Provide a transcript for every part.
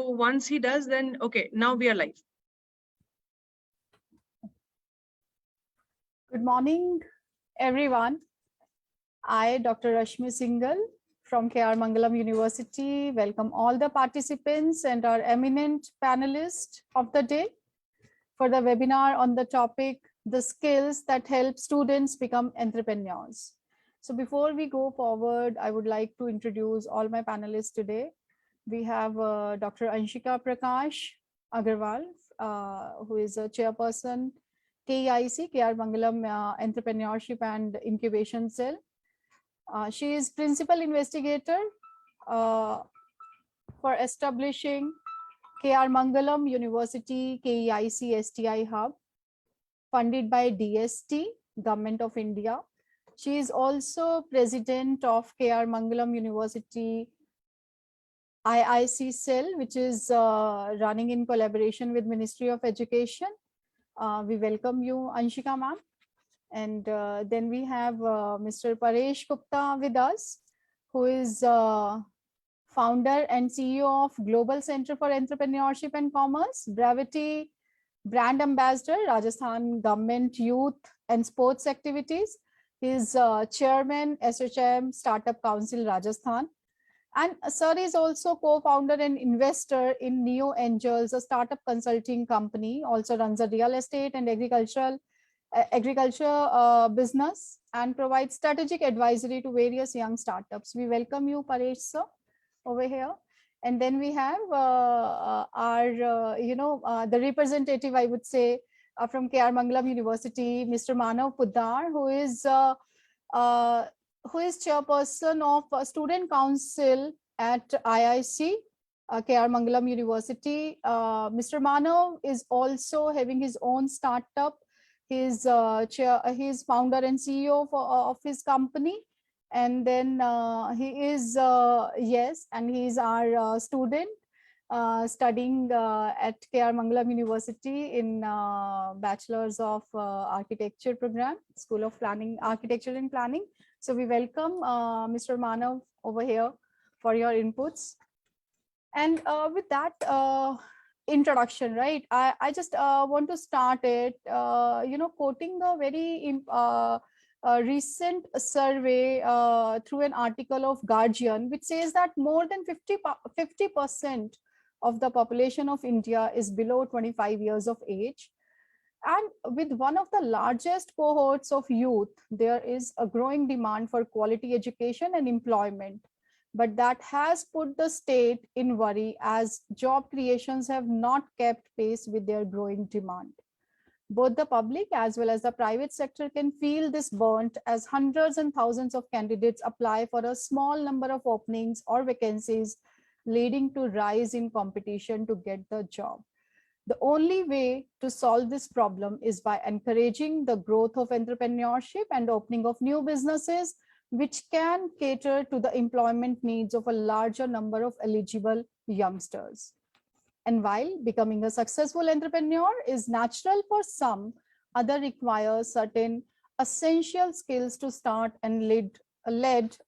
So once he does, then okay, now we are live. Good morning, everyone. I, Dr. Rashmi Singhal from KR Mangalam University, welcome all the participants and our eminent panelists of the day for the webinar on the topic, the skills that help students become entrepreneurs. So before we go forward, I would like to introduce all my panelists today. We have Dr. Anshika Prakash Agarwal, who is a chairperson, KEIC, KR Mangalam Entrepreneurship and Incubation Cell. She is principal investigator for establishing KR Mangalam University KEIC STI Hub, funded by DST, Government of India. She is also president of KR Mangalam University IIC cell, which is running in collaboration with Ministry of Education. We welcome you, Anshika ma'am. And then we have Mr. Paresh Gupta with us, who is founder and CEO of Global Center for Entrepreneurship and Commerce, Gravity Brand Ambassador, Rajasthan Government Youth and Sports Activities. He is Chairman, SHM Startup Council, Rajasthan. And sir is also co-founder and investor in Neo Angels, a startup consulting company, also runs a real estate and agriculture business and provides strategic advisory to various young startups. We welcome you, Paresh sir, over here. And then we have the representative, I would say, from KR Mangalam University, Mr. Manav Poddar, who is chairperson of Student Council at IIC, KR Mangalam University. Mr. Manav is also having his own startup. He's founder and CEO of his company. And then he is, and he's our student studying at KR Mangalam University in Bachelor's of Architecture program, School of Planning, Architecture and Planning. So we welcome Mr. Manav over here for your inputs. And with that introduction, right, I just want to start it, quoting a very recent survey through an article of Guardian, which says that more than 50% of the population of India is below 25 years of age. And with one of the largest cohorts of youth, there is a growing demand for quality education and employment. But that has put the state in worry as job creations have not kept pace with their growing demand. Both the public as well as the private sector can feel this burnt as hundreds and thousands of candidates apply for a small number of openings or vacancies, leading to rise in competition to get the job. The only way to solve this problem is by encouraging the growth of entrepreneurship and opening of new businesses, which can cater to the employment needs of a larger number of eligible youngsters. And while becoming a successful entrepreneur is natural for some, others require certain essential skills to start and lead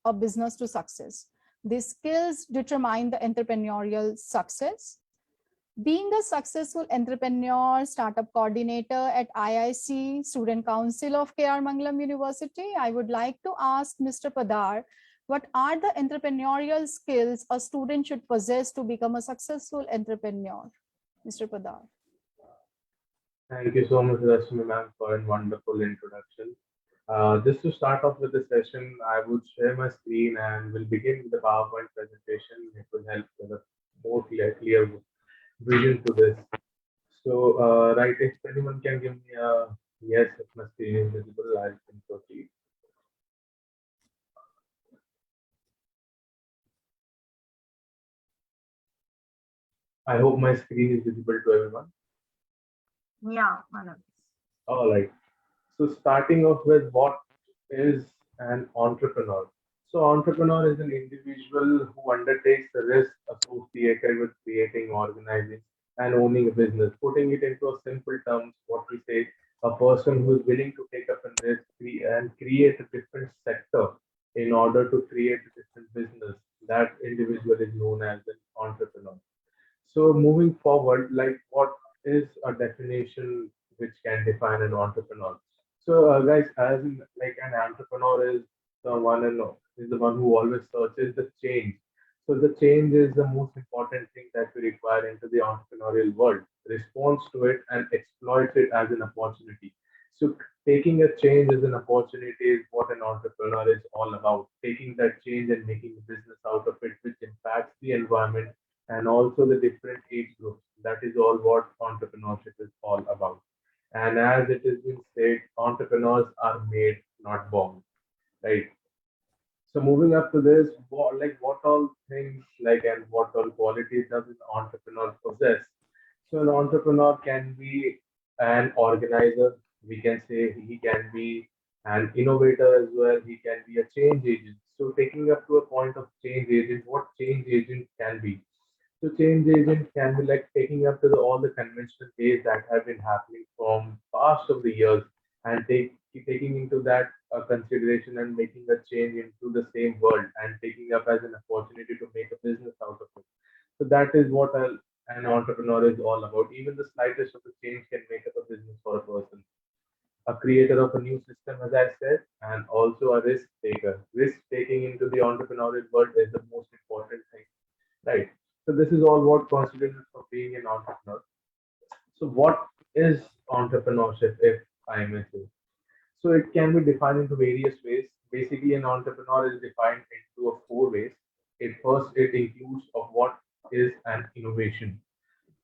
a business to success. These skills determine the entrepreneurial success. Being a successful entrepreneur, startup coordinator at IIC, Student Council of KR Mangalam University, I would like to ask Mr. Poddar, what are the entrepreneurial skills a student should possess to become a successful entrepreneur? Mr. Poddar. Thank you so much, Rashmi ma'am, for a wonderful introduction. Just to start off with the session, I would share my screen and we'll begin with the PowerPoint presentation. It will help with a more clear vision to this. So, right, if anyone can give me a yes, if my screen is visible, I can proceed. I hope my screen is visible to everyone. Yeah, Manav. All right. So starting off with what is an entrepreneur? So entrepreneur is an individual who undertakes the risk associated with creating, organizing, and owning a business. Putting it into a simple terms, what we say, a person who is willing to take up a risk and create a different sector in order to create a different business. That individual is known as an entrepreneur. So moving forward, like what is a definition which can define an entrepreneur? So guys, as in, like an entrepreneur is the one and is the one who always searches the change. So the change is the most important thing that we require into the entrepreneurial world. Responds to it and exploits it as an opportunity. So taking a change as an opportunity is what an entrepreneur is all about. Taking that change and making a business out of it, which impacts the environment and also the different age groups. That is all what entrepreneurship is all about. And as it has been said, entrepreneurs are made, not born, right? So moving up to this, what all things like and what all qualities does an entrepreneur possess? So an entrepreneur can be an organizer. We can say he can be an innovator as well. He can be a change agent. So taking up to a point of change agent, what change agent can be? So change agent can be like taking up to all the conventional ways that have been happening from past of the years and taking into that consideration and making a change into the same world and taking up as an opportunity to make a business out of it. So that is what an entrepreneur is all about. Even the slightest of a change can make up a business for a person. A creator of a new system, as I said, and also a risk taker. Risk taking into the entrepreneurial world is the most important thing, right? So this is all what constitutes of being an entrepreneur. So what is entrepreneurship, if I may say? So it can be defined into various ways. Basically, an entrepreneur is defined into a four ways. It includes of what is an innovation.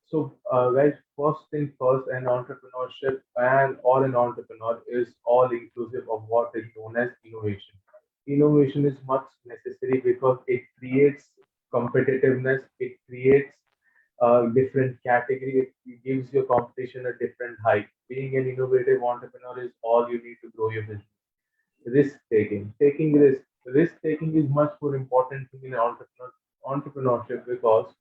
So, guys, first thing first, an entrepreneurship and or an entrepreneur is all inclusive of what is known as innovation. Innovation is much necessary because it creates competitiveness, it creates a different category, it gives your competition a different height. Being an innovative entrepreneur is all you need to grow your business. Risk taking, taking risk taking is much more important thing in entrepreneurship because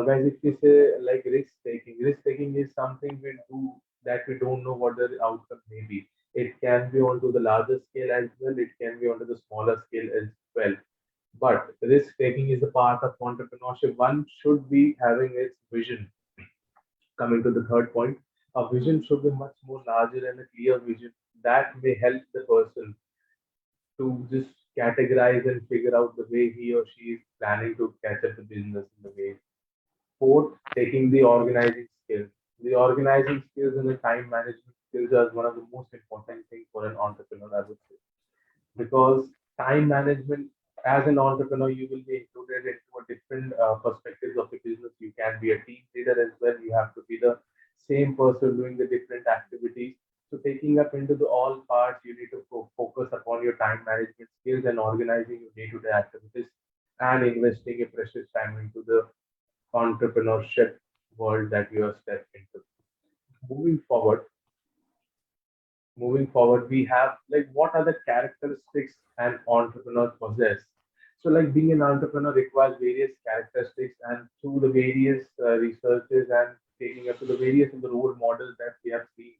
guys, if we say like risk taking is something we do that we don't know what the outcome may be. It can be onto the larger scale as well, it can be onto the smaller scale as well, but risk taking is a part of entrepreneurship. One should be having its vision. Coming to the third point, a vision should be much more larger and a clear vision that may help the person to just categorize and figure out the way he or she is planning to catch up the business in the way. Fourth, taking the organizing skills. The organizing skills and the time management skills are one of the most important things for an entrepreneur, I would say, because time management as an entrepreneur you will be included into a different perspectives of the business. You can be a team leader as well, you have to be the same person doing the different activities. So taking up into the all parts, you need to focus upon your time management skills and organizing your day-to-day activities and investing your precious time into the entrepreneurship world that you have stepped into. Moving forward, we have like what are the characteristics an entrepreneur possess. So like being an entrepreneur requires various characteristics, and through the various researches and taking up to the various of the role models that we have seen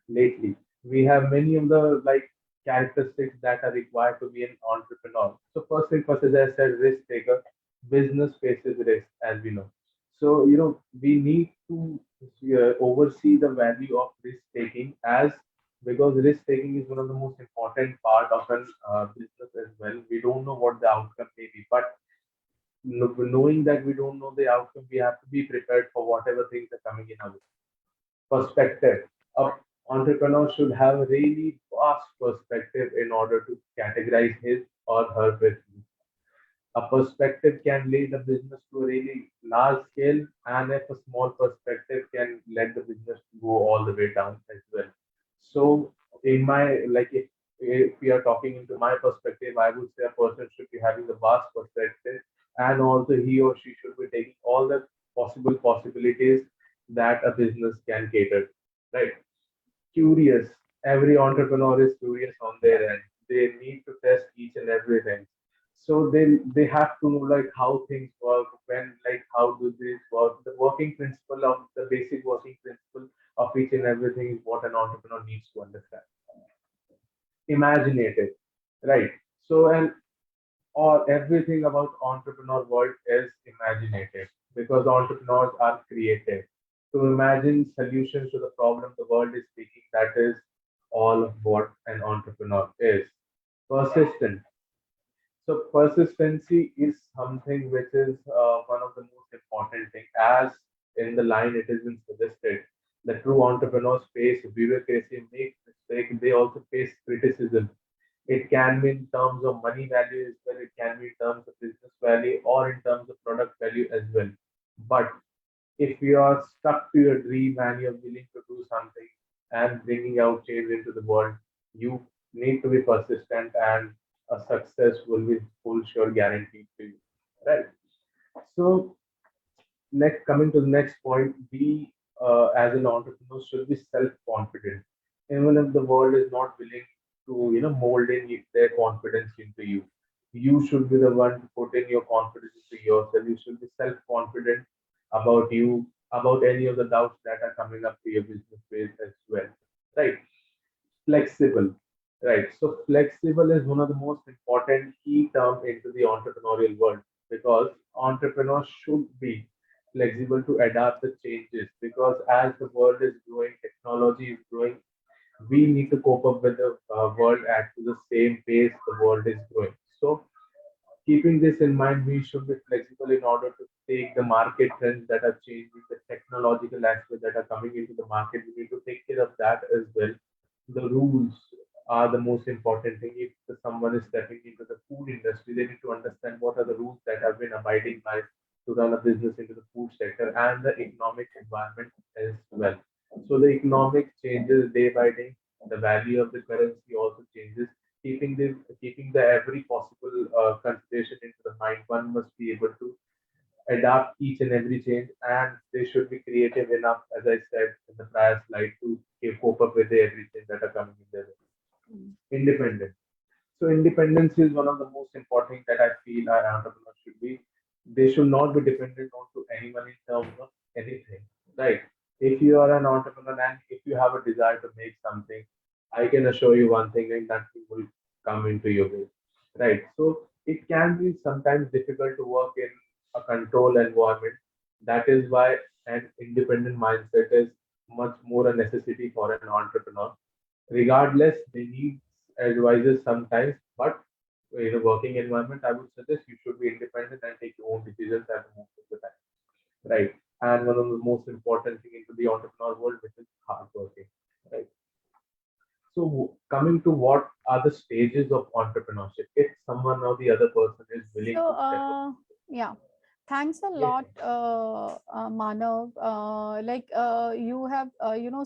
lately, we have many of the like characteristics that are required to be an entrepreneur. So first thing first, as I said, risk taker. Business faces risk, as we know. So we need to oversee the value of risk taking, as because risk taking is one of the most important part of an business as well. We don't know what the outcome may be, but knowing that we don't know the outcome, we have to be prepared for whatever things are coming in our way. Perspective. A entrepreneur should have a really vast perspective in order to categorize his or her business. A perspective can lead the business to a really large scale, and if a small perspective can let the business go all the way down as well. So, in my like, if we are talking into my perspective, I would say a person should be having a vast perspective, and also he or she should be taking all the possible possibilities that a business can cater. Right? Curious. Every entrepreneur is curious on their end. They need to test each and everything. So they have to know like how things work, when like how do these work. The working principle of the basic working principle of each and everything is what an entrepreneur needs to understand. Imaginative, right? So and or everything about entrepreneur world is imaginative. because entrepreneurs are creative. To imagine solutions to the problem the world is seeking, that is all of what an entrepreneur is. Persistent. So persistency is something which is one of the most important thing. As in the line it has been suggested, the true entrepreneurs face bureaucracy, make mistakes, they also face criticism. It can be in terms of money value as well, it can be in terms of business value or in terms of product value as well. But if you are stuck to your dream and you're willing to do something and bringing out change into the world, you need to be persistent and a success will be full sure guaranteed to you. Right. So next, coming to the next point, we as an entrepreneur should be self-confident. Even if the world is not willing to, mold in their confidence into you, you should be the one to put in your confidence into yourself. You should be self-confident about you, about any of the doubts that are coming up to your business phase as well. Right. Flexible. Right. So flexible is one of the most important key term into the entrepreneurial world, because entrepreneurs should be flexible to adapt the changes, because as the world is growing, technology is growing, we need to cope up with the world at the same pace the world is growing. So keeping this in mind, we should be flexible in order to take the market trends that are changing, the technological aspects that are coming into the market. We need to take care of that as well. The rules are the most important thing. If someone is stepping into the food industry, they need to understand what are the rules that have been abiding by to run a business into the food sector and the economic environment as well. So the economic changes day by day. The value of the currency also changes. Keeping the every possible consideration into the mind, one must be able to adapt each and every change, and they should be creative enough, as I said in the prior slide, to cope up with the everything that are coming in their way. Mm. Independent. So independence is one of the most important that I feel our entrepreneurs should be. They should not be dependent on to anyone in terms of anything. Right. If you are an entrepreneur and if you have a desire to make something, I can assure you one thing, and that thing will come into your way. Right. So it can be sometimes difficult to work in a controlled environment. That is why an independent mindset is much more a necessity for an entrepreneur. Regardless, they need advisors sometimes, but in a working environment, I would suggest you should be independent and take your own decisions at most of the time, right? And one of the most important thing into the entrepreneur world, which is hard working, right? So coming to what are the stages of entrepreneurship, if someone or the other person is willing So, to step up. yeah, thanks a Yes, lot, Manav. You have,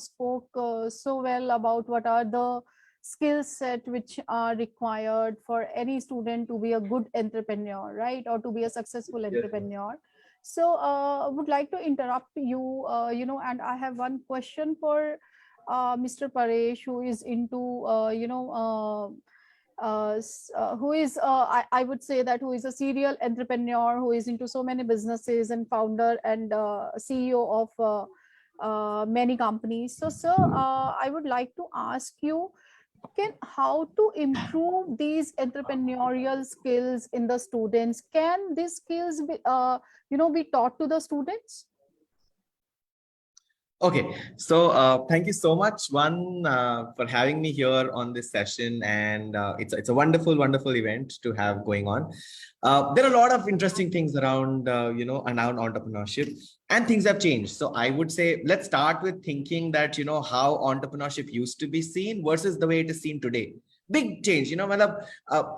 spoke so well about what are the skill set which are required for any student to be a good entrepreneur, right, or to be a successful yes, ma'am. entrepreneur. So, I would like to interrupt you, and I have one question for Mr. Paresh, who is into, who is I would say that who is a serial entrepreneur who is into so many businesses and founder and CEO of many companies. So sir, I would like to ask you, can how to improve these entrepreneurial skills in the students? Can these skills be be taught to the students? Okay, so thank you so much, one, for having me here on this session, and it's a wonderful, wonderful event to have going on. There are a lot of interesting things around around entrepreneurship, and things have changed. So I would say let's start with thinking that how entrepreneurship used to be seen versus the way it is seen today. Big change, matlab,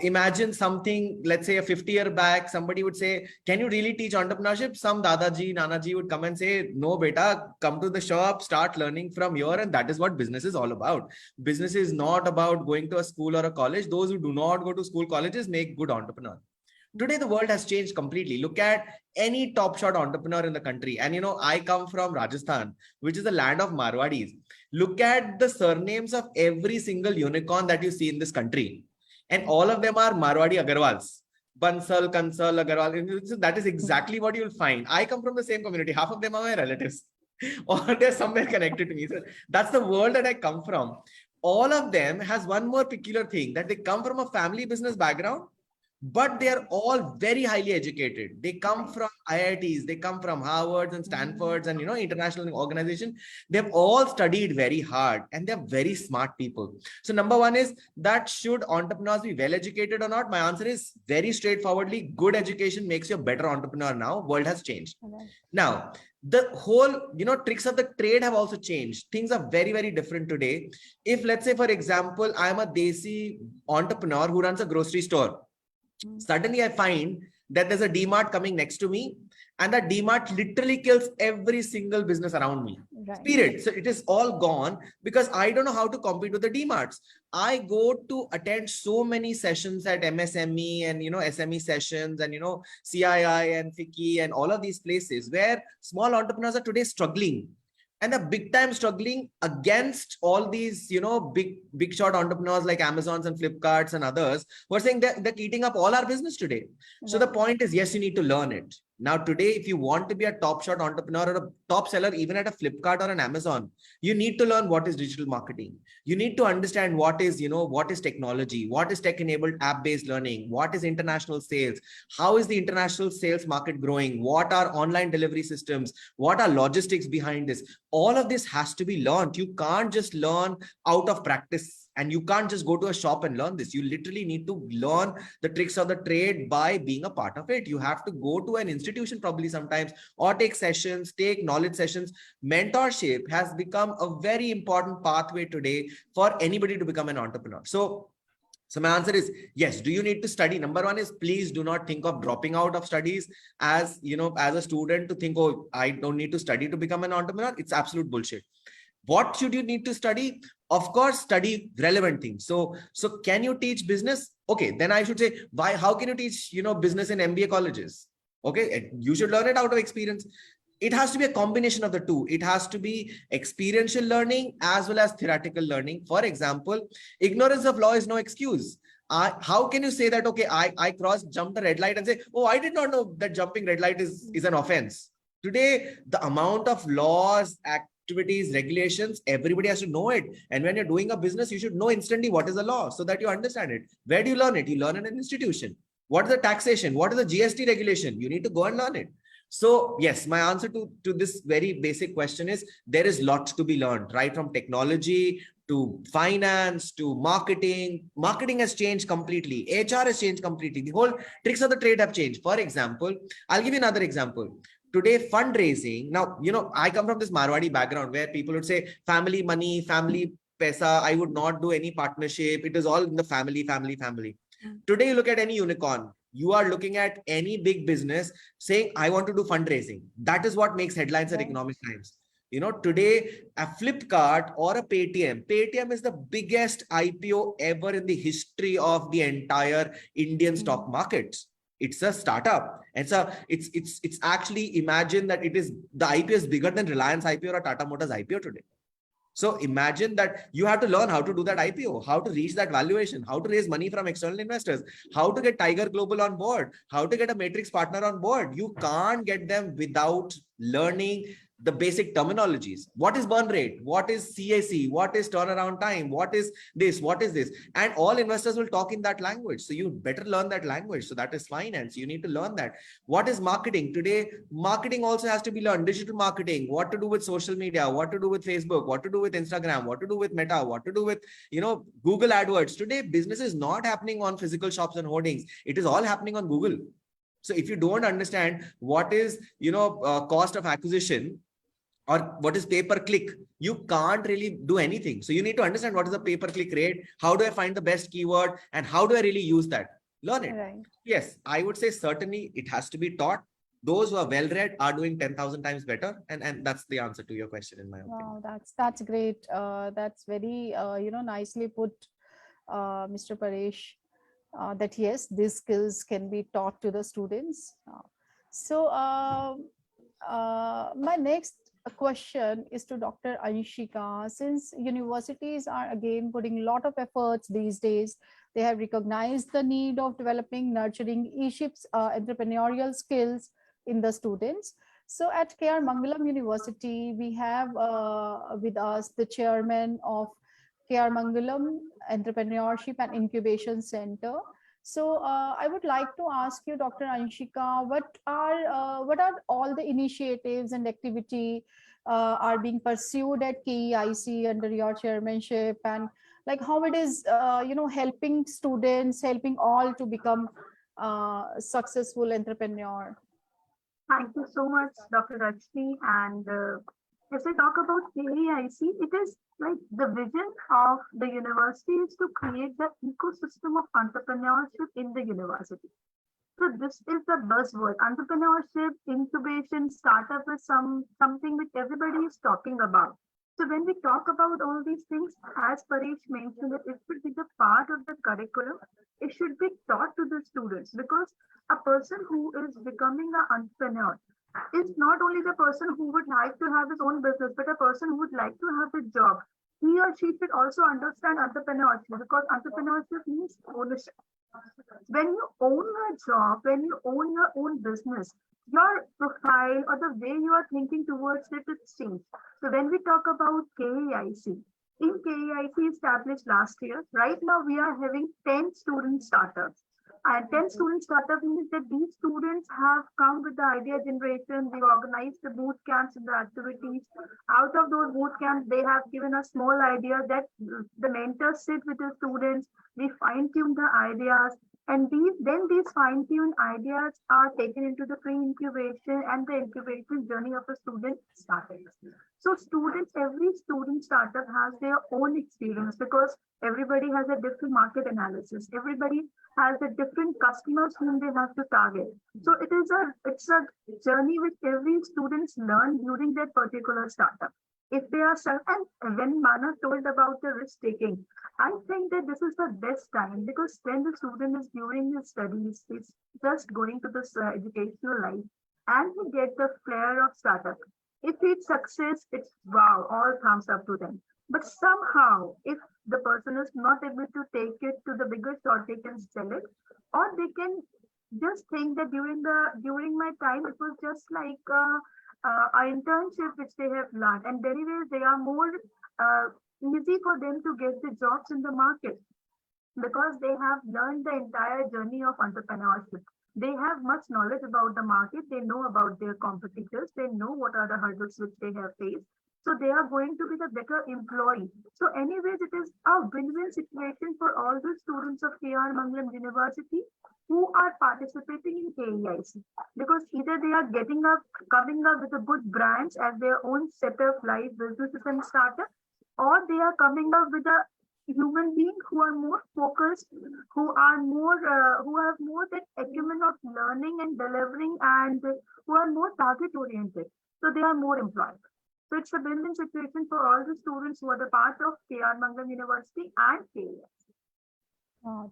imagine something, let's say a 50-year back, somebody would say, can you really teach entrepreneurship? Some Dadaji, Nanaji would come and say, no, beta, come to the shop, start learning from here. And that is what business is all about. Business is not about going to a school or a college. Those who do not go to school, colleges make good entrepreneurs. Today, the world has changed completely. Look at any top shot entrepreneur in the country. And I come from Rajasthan, which is the land of Marwadis. Look at the surnames of every single unicorn that you see in this country. And all of them are Marwadi Agarwals. Bansal, Kansal, Agarwal. So that is exactly what you'll find. I come from the same community. Half of them are my relatives. Or they're somewhere connected to me. So that's the world that I come from. All of them has one more peculiar thing, that they come from a family business background, but they are all very highly educated. They come from IITs, they come from Harvard and Stanfords and international organization. They've all studied very hard and they're very smart people. So number one is that should entrepreneurs be well educated or not? My answer is very straightforwardly, good education makes you a better entrepreneur now. World has changed. Now, the whole, tricks of the trade have also changed. Things are very, very different today. If let's say, for example, I'm a Desi entrepreneur who runs a grocery store. Suddenly I find that there's a DMart coming next to me and that DMart literally kills every single business around me. Period. So it is all gone because I don't know how to compete with the DMarts. I go to attend so many sessions at MSME and, SME sessions and, CII and FICCI and all of these places where small entrepreneurs are today struggling. And they're big time struggling against all these, big shot entrepreneurs like Amazons and Flipkarts and others who are saying they're eating up all our business today. So the point is, yes, you need to learn it. Now, today, if you want to be a top shot entrepreneur or a top seller, even at a Flipkart or an Amazon, you need to learn what is digital marketing. You need to understand what is, what is technology, what is tech enabled app based learning, what is international sales, how is the international sales market growing, what are online delivery systems, what are logistics behind this. All of this has to be learned. You can't just learn out of practice. And you can't just go to a shop and learn this. You literally need to learn the tricks of the trade by being a part of it. You have to go to an institution probably sometimes or take sessions, take knowledge sessions. Mentorship has become a very important pathway today for anybody to become an entrepreneur. So my answer is yes. Do you need to study? Number one is please do not think of dropping out of studies as, as a student to think, oh, I don't need to study to become an entrepreneur. It's absolute bullshit. What should you need to study? Of course, study relevant things. So can you teach business? Okay, then I should say, why? How can you teach, business in MBA colleges? Okay, you should learn it out of experience. It has to be a combination of the two. It has to be experiential learning as well as theoretical learning. For example, ignorance of law is no excuse. How can you say that, okay, I jumped a red light and say, oh, I did not know that jumping red light is an offense. Today, the amount of laws, activities, regulations, everybody has to know it. And when you're doing a business, you should know instantly what is the law so that you understand it. Where do you learn it? You learn in an institution. What is the taxation? What is the GST regulation? You need to go and learn it. So yes, my answer to this very basic question is there is lots to be learned, right? From technology to finance to marketing. Marketing has changed completely. HR has changed completely. The whole tricks of the trade have changed. For example, I'll give you another example. Today, fundraising. Now, I come from this Marwadi background where people would say family money, family pesa. I would not do any partnership. It is all in the family. Today, you look at any unicorn. You are looking at any big business saying, I want to do fundraising. That is what makes headlines at Economic Times. Today, a Flipkart or a Paytm is the biggest IPO ever in the history of the entire Indian stock markets. It's a startup. It's actually, imagine that the IPO is bigger than Reliance IPO or Tata Motors IPO today. So imagine that you have to learn how to do that IPO, how to reach that valuation, how to raise money from external investors, how to get Tiger Global on board, how to get a matrix partner on board. You can't get them without learning the basic terminologies. What is burn rate? What is CAC? What is turnaround time? What is this? What is this? And all investors will talk in that language. So you better learn that language. So that is finance. You need to learn that. What is marketing? Today, marketing also has to be learned. Digital marketing, what to do with social media, what to do with Facebook, what to do with Instagram, what to do with Meta, what to do with, Google AdWords. Today, business is not happening on physical shops and hoardings. It is all happening on Google. So if you don't understand what is, cost of acquisition, or what is pay-per-click, you can't really do anything. So you need to understand what is the pay-per-click rate, how do I find the best keyword, and how do I really use that? Learn it. Right. Yes, I would say certainly it has to be taught. Those who are well-read are doing 10,000 times better. And that's the answer to your question in my opinion. Wow, that's great. That's very, nicely put, Mr. Paresh, that yes, these skills can be taught to the students. My next question is to Dr. Anshika. Since universities are again putting a lot of efforts these days, they have recognized the need of developing, nurturing Egypt's entrepreneurial skills in the students. So at KR Mangalam University, we have with us the chairman of KR Mangalam Entrepreneurship and Incubation Center. So I would like to ask you, Dr. Anshika, what are all the initiatives and activity are being pursued at KEIC under your chairmanship, and like how it is, helping students, helping all to become successful entrepreneur. Thank you so much, Dr. Rajni. And if I talk about KEIC, it is like the vision of the university is to create the ecosystem of entrepreneurship in the university. So this is the buzzword. Entrepreneurship, incubation, startup is something which everybody is talking about. So when we talk about all these things, as Paresh mentioned, that it should be the part of the curriculum. It should be taught to the students because a person who is becoming an entrepreneur is not only the person who would like to have his own business, but a person who would like to have a job. He or she should also understand entrepreneurship because entrepreneurship means ownership. When you own a job, when you own your own business, your profile or the way you are thinking towards it is changed. So when we talk about KEIC, in KEIC established last year, right now we are having 10 student startups. And 10 student startup means that these students have come with the idea generation, they organized the boot camps and the activities. Out of those boot camps, they have given a small idea that the mentors sit with the students, we fine tune the ideas, and these fine tuned ideas are taken into the pre incubation and the incubation journey of a student startup. So every student startup has their own experience because everybody has a different market analysis. Everybody has a different customers whom they have to target. So it's a journey which every students learn during their particular startup. If they are and when Mana told about the risk taking, I think that this is the best time because when the student is during his studies, he's just going to this educational life and he get the flair of startup. If it's success, it's wow, all thumbs up to them. But somehow, if the person is not able to take it to the bigger shot, they can sell it, or they can just think that during my time it was just like an internship which they have learned, and very well they are more easy for them to get the jobs in the market because they have learned the entire journey of entrepreneurship. They have much knowledge about the market. They know about their competitors. They know what are the hurdles which they have faced. So they are going to be the better employee. So anyways, it is a win-win situation for all the students of KR Mangalam University who are participating in KEIC because either they are coming up with a good brands as their own set of life businesses and startup, or they are coming up with a human being who are more focused, who have more that acumen of learning and delivering, and who are more target oriented. So they are more employed. So it's a win-win situation for all the students who are the part of KR Mangalam University and KEIC. Oh,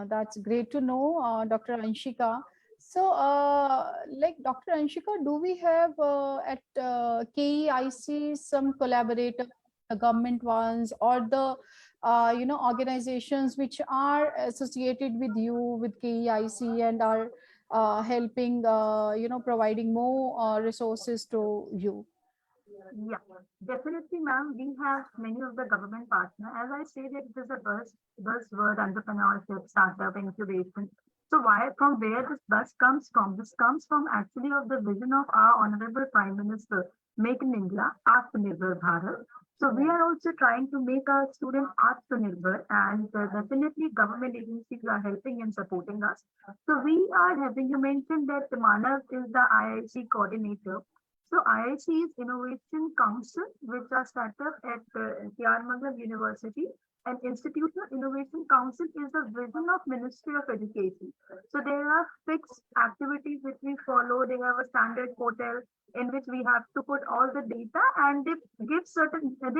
that's great to know, Dr. Anshika. So, like Dr. Anshika, do we have at KEIC some collaborators, the government ones, or the organizations which are associated with you with KEIC and are helping providing more resources to you? Yeah, definitely, ma'am. We have many of the government partners. As I say, that it is a buzzword, entrepreneurship, startup, incubation. So why, from where this buzz comes from? This comes from actually of the vision of our Honorable Prime Minister, Make in India, Atmanirbhar Bharat. So we are also trying to make our student Atmanirbhar, and definitely government agencies are helping and supporting us. So we are having, you mentioned that Manav is the IIC coordinator. So IIC is Innovation Council, which are set up at Mangalam University. And Institutional Innovation Council is the vision of Ministry of Education. So there are fixed activities which we follow. They have a standard portal in which we have to put all the data, and they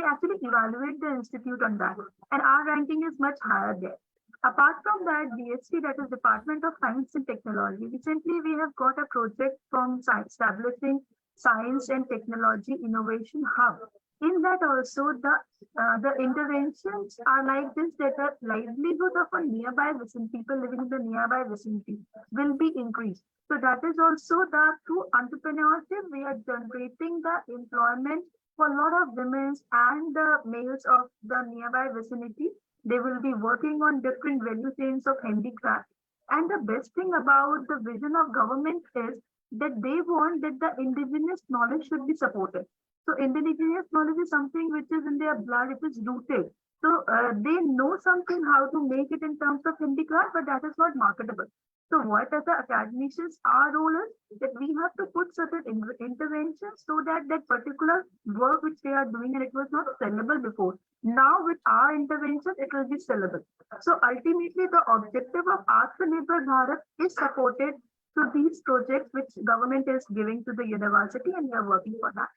actually evaluate the institute on that. And our ranking is much higher there. Apart from that, DST, that is Department of Science and Technology. Recently, we have got a project from establishing Science and Technology Innovation Hub. In that also, the interventions are like this, that the livelihood of a nearby vicinity, people living in the nearby vicinity will be increased. So that is also through entrepreneurship, we are generating the employment for a lot of women and the males of the nearby vicinity They will be working on different value chains of handicraft. And the best thing about the vision of government is that they want that the indigenous knowledge should be supported. So indigenous knowledge is something which is in their blood, it is rooted. So they know something how to make it in terms of handicraft, but that is not marketable. So what as the academicians, our role is that we have to put certain interventions so that that particular work which they are doing and it was not sellable before. Now with our intervention, it will be sellable. So ultimately the objective of Atmanirbhar Bharat is supported through these projects which government is giving to the university, and we are working for that.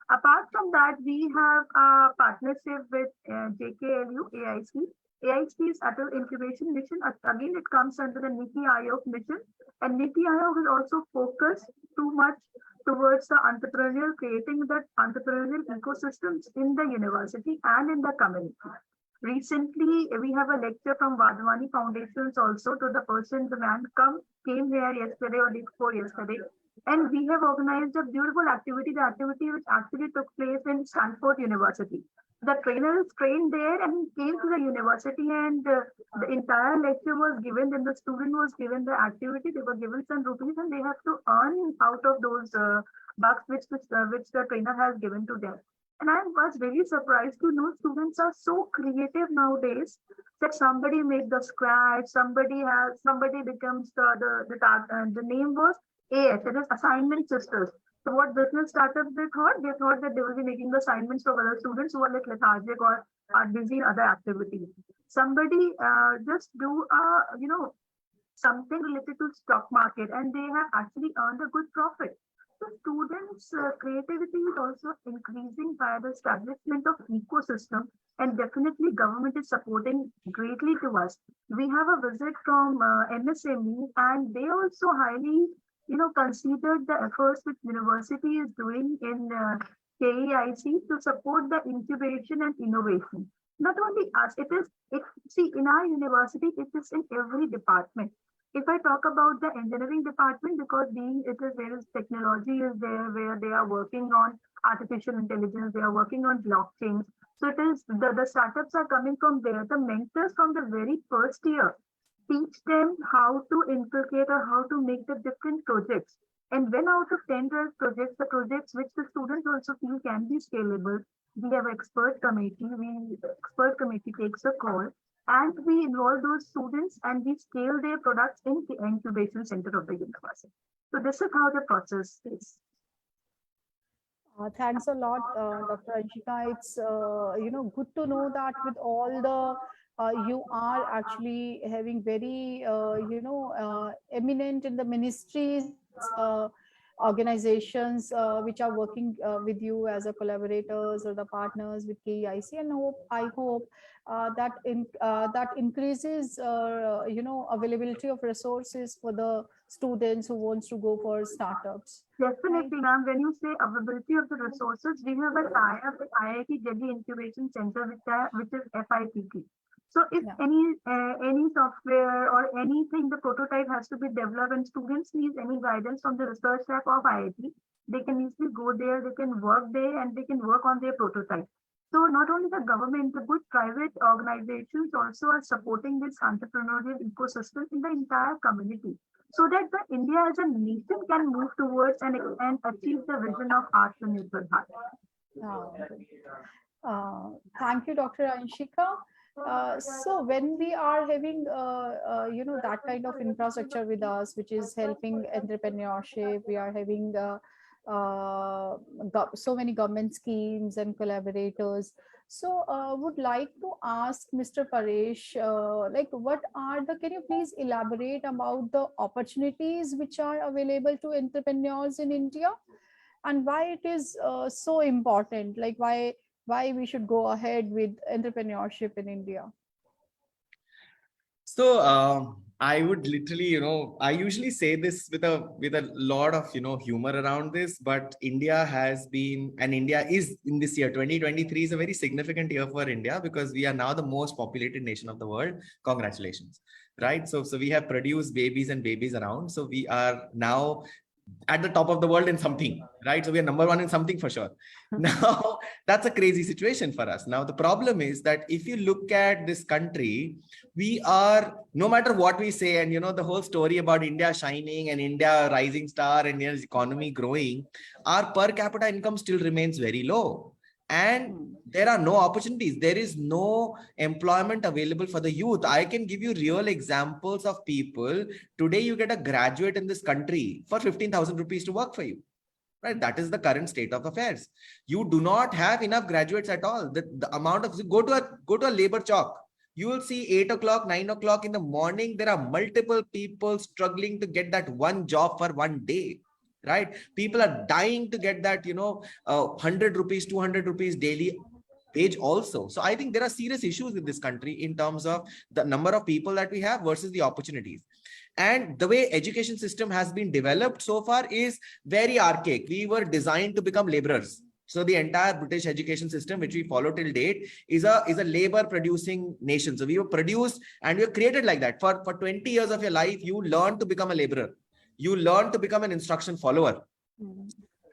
Apart from that, we have a partnership with JKLU AIC. AIC is Atal Incubation Mission. Again, it comes under the Niti Aayog mission. And Niti Aayog is also focused too much towards the entrepreneurial, creating the entrepreneurial ecosystems in the university and in the community. Recently, we have a lecture from Vadhwani Foundations also to the person, the man came here yesterday or day before yesterday. And we have organized a beautiful activity, the activity which actually took place in Stanford University. The trainer is trained there and he came to the university, and the entire lecture was given, and the student was given the activity. They were given some rupees and they have to earn out of those bucks which the trainer has given to them. And I was really surprised to know students are so creative nowadays that somebody made the scratch, somebody becomes the name was AS, it is Assignment Sisters. So what business startups they thought? They thought that they will be making the assignments for other students who are like lethargic or are busy in other activities. Somebody just do something related to stock market, and they have actually earned a good profit. So students' creativity is also increasing by the establishment of ecosystem, and definitely government is supporting greatly to us. We have a visit from MSME, and they also highly considered the efforts which university is doing in KEIC to support the incubation and innovation. Not only us, see, in our university, it is in every department. If I talk about the engineering department, because there is technology is there where they are working on artificial intelligence, they are working on blockchain. So it is the startups are coming from there. The mentors from the very first year teach them how to inculcate or how to make the different projects. And when out of 10 projects, the projects which the students also feel can be scalable, we have expert committee. Expert committee takes a call, and we involve those students and we scale their products in the incubation center of the university. So this is how the process is. Thanks a lot, Dr. Anshika. It's good to know that with all the you are actually having very eminent in the ministries organizations which are working with you as a collaborators or the partners with KEIC, and I hope that increases availability of resources for the students who wants to go for startups. Definitely, ma'am. When you say availability of the resources, we have a tie-up with IIT Delhi Incubation Center, which is FIPP. So if any software or anything, the prototype has to be developed and students need any guidance from the research lab of IIT, they can easily go there, they can work there, and they can work on their prototype. So not only the government, the good private organizations also are supporting this entrepreneurial ecosystem in the entire community, so that the India as a nation can move towards and achieve the vision of Atmanirbhar Bharat. Thank you, Dr. Anshika. So when we are having that kind of infrastructure with us, which is helping entrepreneurship, we are having so many government schemes and collaborators. So would like to ask Mr. Paresh, can you please elaborate about the opportunities which are available to entrepreneurs in India, and why it is so important, like why we should go ahead with entrepreneurship in India? So I would literally, I usually say this with a lot of, humor around this, but India is in this year, 2023 is a very significant year for India, because we are now the most populated nation of the world. Congratulations, right? So we have produced babies and babies around. So we are now at the top of the world in something, right? So we are number one in something for sure. Now, that's a crazy situation for us. Now, the problem is that if you look at this country, we are, no matter what we say, and the whole story about India shining and India rising star and India's economy growing, our per capita income still remains very low. And there are no opportunities. There is no employment available for the youth. I can give you real examples of people. Today, you get a graduate in this country for 15,000 rupees to work for you. Right? That is the current state of affairs. You do not have enough graduates at all. The amount of go to a labor chalk. You will see 8 o'clock, 9 o'clock in the morning. There are multiple people struggling to get that one job for one day. Right? People are dying to get that, 100 rupees, 200 rupees daily wage also. So I think there are serious issues in this country in terms of the number of people that we have versus the opportunities. And the way education system has been developed so far is very archaic. We were designed to become laborers. So the entire British education system, which we follow till date, is a labor producing nation. So we were produced and we were created like that. For 20 years of your life, you learn to become a laborer. You learn to become an instruction follower.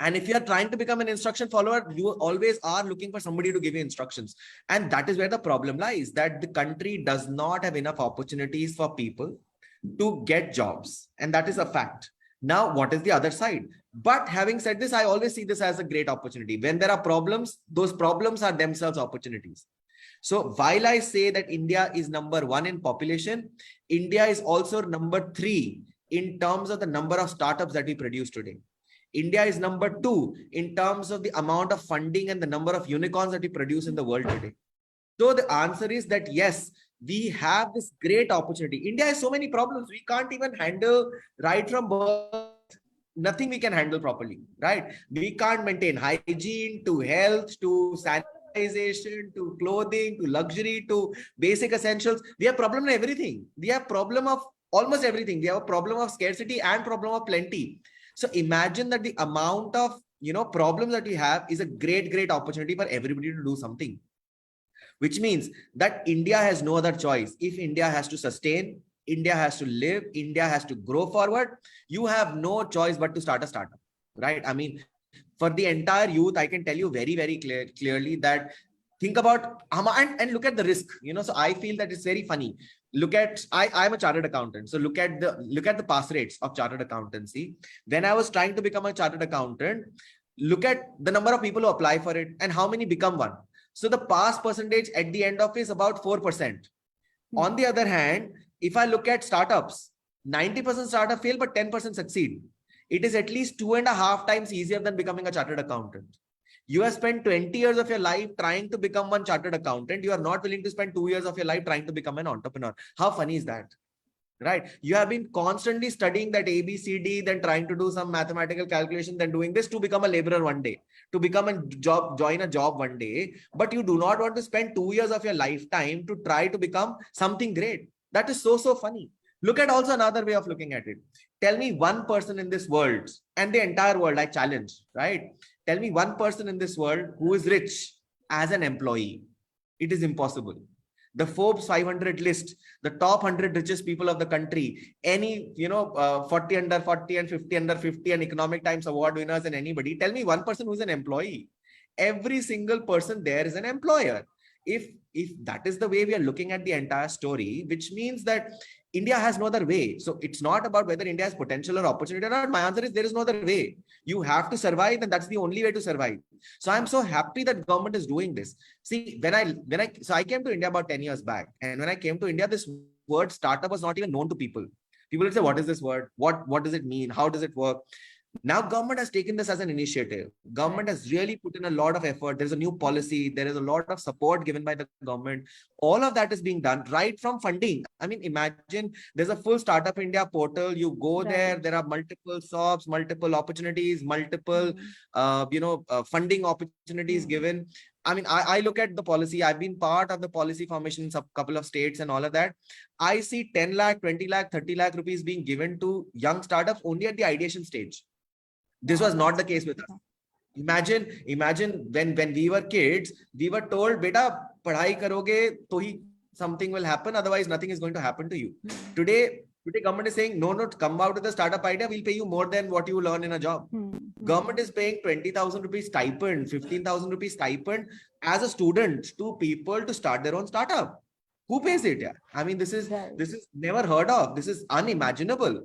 And if you are trying to become an instruction follower, you always are looking for somebody to give you instructions. And that is where the problem lies, that the country does not have enough opportunities for people to get jobs. And that is a fact. Now, what is the other side? But having said this, I always see this as a great opportunity. When there are problems, those problems are themselves opportunities. So while I say that India is number one in population, India is also number 3 in terms of the number of startups that we produce today. India is number 2 in terms of the amount of funding and the number of unicorns that we produce in the world today. So the answer is that yes, we have this great opportunity. India has so many problems. We can't even handle right from birth. Nothing we can handle properly, right? We can't maintain hygiene to health to sanitization to clothing to luxury to basic essentials. We have problem in everything. We have problem of almost everything. We have a problem of scarcity and problem of plenty. So imagine that the amount of problems that we have is a great opportunity for everybody to do something. Which means that India has no other choice. If India has to sustain, India has to live, India has to grow forward, you have no choice but to start a startup, right? I mean, for the entire youth, I can tell you very clearly that think about and look at the risk. So I feel that it's very funny. Look at I'm a chartered accountant. So look at the pass rates of chartered accountancy. When I was trying to become a chartered accountant, look at the number of people who apply for it and how many become one. So the pass percentage at the end of it is about 4%. On the other hand, if I look at startups, 90% startup fail, but 10% succeed. It is at least 2.5 times easier than becoming a chartered accountant. You have spent 20 years of your life trying to become one chartered accountant. You are not willing to spend 2 years of your life trying to become an entrepreneur. How funny is that? Right? You have been constantly studying that ABCD, then trying to do some mathematical calculation, then doing this to become a laborer one day, to become join a job one day. But you do not want to spend 2 years of your lifetime to try to become something great. That is so funny. Look at also another way of looking at it. Tell me one person in this world and the entire world, I challenge, right? Tell me one person in this world who is rich as an employee. It is impossible. The Forbes 500 list, the top 100 richest people of the country, any, 40 under 40 and 50 under 50 and Economic Times award winners and anybody, tell me one person who's an employee. Every single person there is an employer. If that is the way we are looking at the entire story, which means that India has no other way. So it's not about whether India has potential or opportunity or not. My answer is there is no other way. You have to survive, and that's the only way to survive. So I'm so happy that government is doing this. See, so I came to India about 10 years back, and when I came to India, this word startup was not even known to people. People would say, what is this word? What does it mean? How does it work? Now government has taken this as an initiative. Government has really put in a lot of effort. There's a new policy. There is a lot of support given by the government. All of that is being done right from funding. I mean, imagine there's a full Startup India portal. You go there. There are multiple shops, multiple opportunities, multiple, funding opportunities given. I mean, I look at the policy. I've been part of the policy formation in a couple of states and all of that. I see 10 lakh, 20 lakh, 30 lakh rupees being given to young startups only at the ideation stage. This was not the case with us. Imagine when we were kids, we were told, beta, padhai karoge, to hi something will happen. Otherwise, nothing is going to happen to you. Today, Today, government is saying, no, no, come out with a startup idea. We'll pay you more than what you will earn in a job. Government is paying 20,000 rupees stipend, 15,000 rupees stipend as a student to people to start their own startup. Who pays it? Yeah? I mean, this is never heard of. This is unimaginable.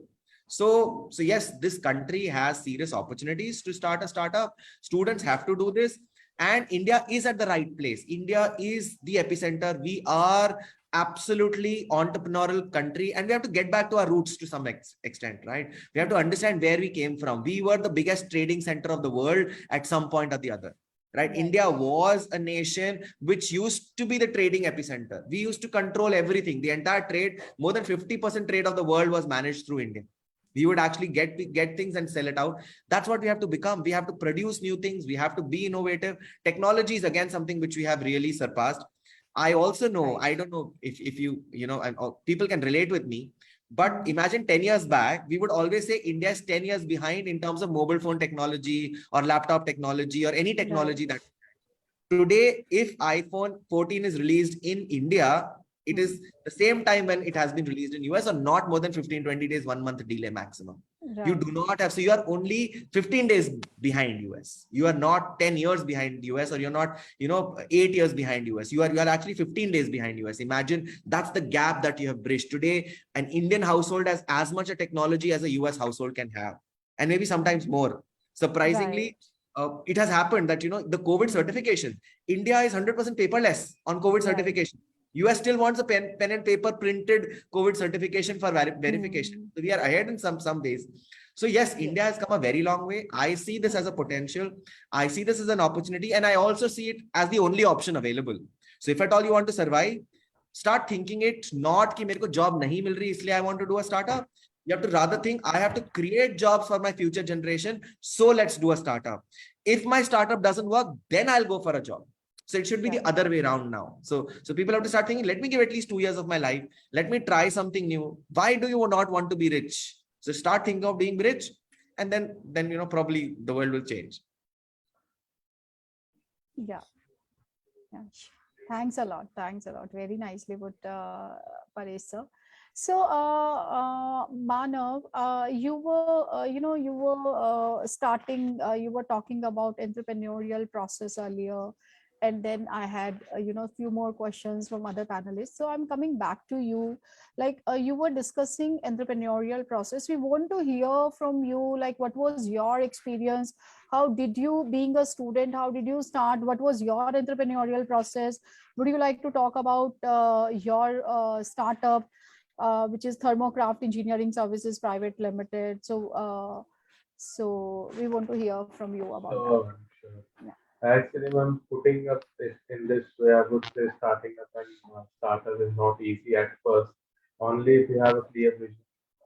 So yes, this country has serious opportunities to start a startup. Students have to do this. And India is at the right place. India is the epicenter. We are absolutely entrepreneurial country, and we have to get back to our roots to some extent, right? We have to understand where we came from. We were the biggest trading center of the world at some point or the other, right? India was a nation which used to be the trading epicenter. We used to control everything. The entire trade, more than 50% trade of the world was managed through India. We would actually get things and sell it out. That's what we have to become. We have to produce new things. We have to be innovative. Technology is again something which we have really surpassed. I also know, I don't know if you know, and people can relate with me, but imagine 10 years back, we would always say India is 10 years behind in terms of mobile phone technology or laptop technology or any technology that today, if iPhone 14 is released in India, it is the same time when it has been released in US, or not more than 15-20 days, 1 month delay maximum. You do not have, so you are only 15 days behind US. You are not 10 years behind US, or you're not, 8 years behind US. You are actually 15 days behind US. Imagine that's the gap that you have bridged. Today, an Indian household has as much a technology as a US household can have, and maybe sometimes more. Surprisingly, it has happened that, the COVID certification, India is 100% paperless on COVID certification. US still wants a pen and paper printed COVID certification for verification. So we are ahead in some ways. So yes, India has come a very long way. I see this as a potential. I see this as an opportunity, and I also see it as the only option available. So if at all you want to survive, start thinking it not कि मेरे को job नहीं मिल रही इसलिए I want to do a startup. You have to rather think, I have to create jobs for my future generation. So let's do a startup. If my startup doesn't work, then I'll go for a job. So it should be the other way around now. So people have to start thinking, let me give at least 2 years of my life. Let me try something new. Why do you not want to be rich? So start thinking of being rich, and then probably the world will change. Yeah. Thanks a lot. Very nicely put, Paresh sir. So, Manav, you were starting, you were talking about entrepreneurial process earlier, and then I had, a few more questions from other panelists. So I'm coming back to you. Like, you were discussing entrepreneurial process. We want to hear from you, like, what was your experience? How did you, being a student, how did you start? What was your entrepreneurial process? Would you like to talk about your startup, which is Thermocraft Engineering Services Private Limited? So, so we want to hear from you about that. Sure. Yeah. Actually, when putting up this in this way, I would say starting up and startup is not easy at first. Only if you have a clear vision,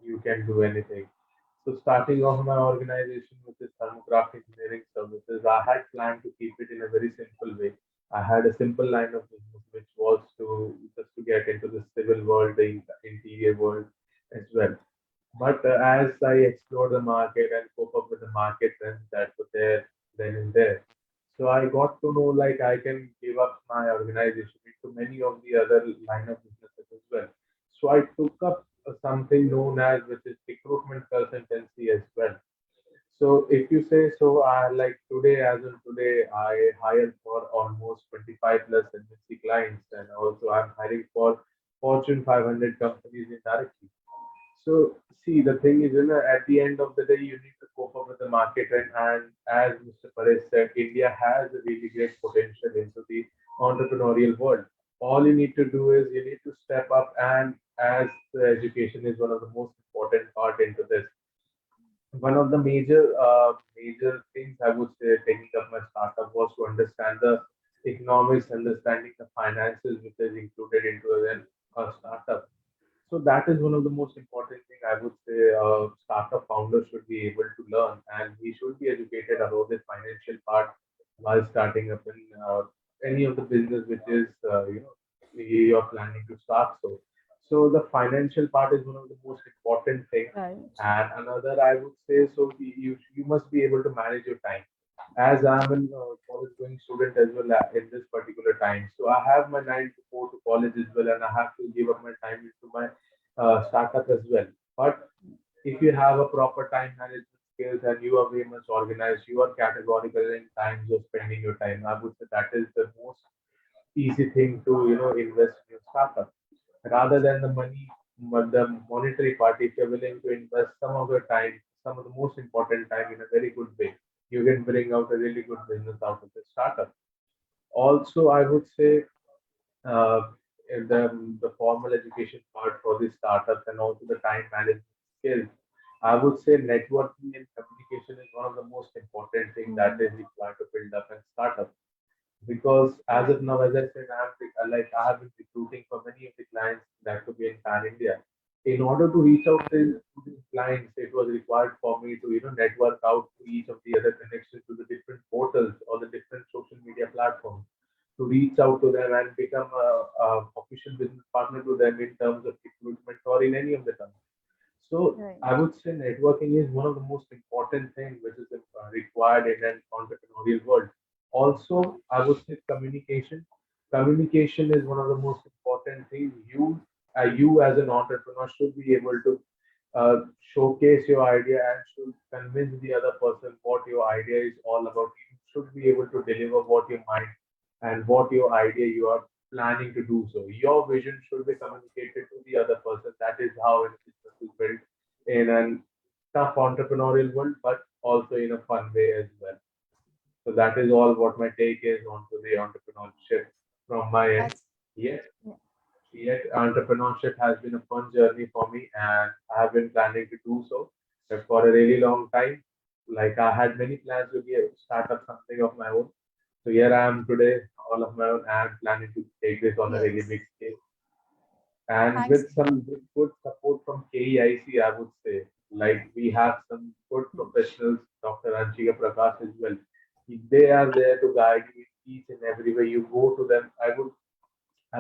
you can do anything. So starting off my organization, which is Thermocraft Engineering Services, I had planned to keep it in a very simple way. I had a simple line of business, which was to just to get into the civil world, the interior world as well. But as I explored the market and cope up with the market trends that were there then and there, so I got to know like I can give up my organization into many of the other line of businesses as well. So I took up something known as, which is recruitment consultancy as well. So if you say so, I like today, as of today, I hired for almost 25 plus MNC clients, and also I'm hiring for Fortune 500 companies indirectly. So see, the thing is, at the end of the day, you need to cope up with the market, and as Mr. Paresh said, India has a really great potential into the entrepreneurial world. All you need to do is you need to step up, and as the education is one of the most important part into this, one of the major things I would say taking up my startup was to understand the economics, understanding the finances which is included into a startup. So that is one of the most important thing I would say a startup founder should be able to learn, and he should be educated about this financial part while starting up in any of the business which is you are planning to start. So the financial part is one of the most important thing. Right. And another I would say, so you must be able to manage your time. As I'm a college going student as well in this particular time, so I have my 9 to 4 to college as well, and I have to give up my time into my startup as well. But if you have a proper time management skills and you are very much organized, you are categorical in times of spending your time. I would say that is the most easy thing to invest in your startup rather than the money, but the monetary part. If you're willing to invest some of your time, some of the most important time in a very good way, you can bring out a really good business out of the startup. Also, I would say uh, in the formal education part for the startups and also the time management skills, I would say networking and communication is one of the most important things that is required to build up a startup. Because as Right. of now, as I said, I have been recruiting for many of the clients that could be in Pan India. In order to reach out to these clients, it was required for me to network out to each of the other connections to the different portals or the different social media platforms to reach out to them and become a official business partner to them in terms of recruitment or in any of the terms. So Right. I would say networking is one of the most important things which is required in an entrepreneurial world. Also, I would say communication. Communication is one of the most important things. You as an entrepreneur should be able to showcase your idea and should convince the other person what your idea is all about. You should be able to deliver what your mind and what your idea you are planning to do so. Your vision should be communicated to the other person. That is how a business is built in a tough entrepreneurial world, but also in a fun way as well. So that is all what my take is onto the entrepreneurship from my end. That's Yes, yeah. yet entrepreneurship has been a fun journey for me, and I have been planning to do so for a really long time. Like I had many plans to start up something of my own. So here I am today, all of my own. I am planning to take this on a really Yes. big scale, and Thanks. with some good support from KEIC, I would say. Like we have some good professionals, Dr. Anshika Prakash as well. They are there to guide you in each and every way you go to them. I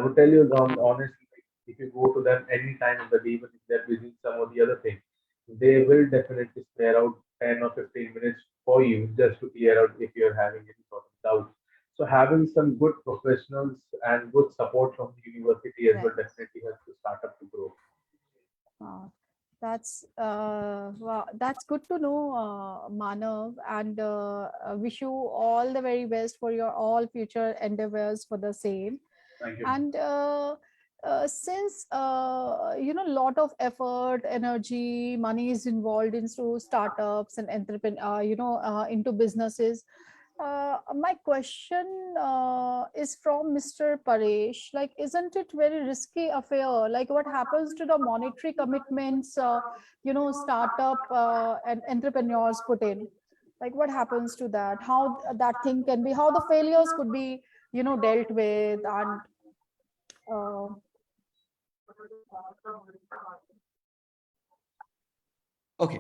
would tell you honestly, like, if you go to them any time of the day, even if they're busy with some of the other things, they will definitely spare out 10 or 15 minutes for you just to clear out if you're having any sort of doubt. So having some good professionals and good support from the university as well Right. definitely helps the startup to grow. Uh, that's good to know, Manav, and wish you all the very best for your all future endeavors for the same. Thank you. And since lot of effort, energy, money is involved into startups and entrepreneur, into businesses. My question is from Mr. Paresh. Like, isn't it very risky affair? Like, what happens to the monetary commitments, startup and entrepreneurs put in? Like, what happens to that? How that thing can be, how the failures could be, dealt with, and uh, Okay.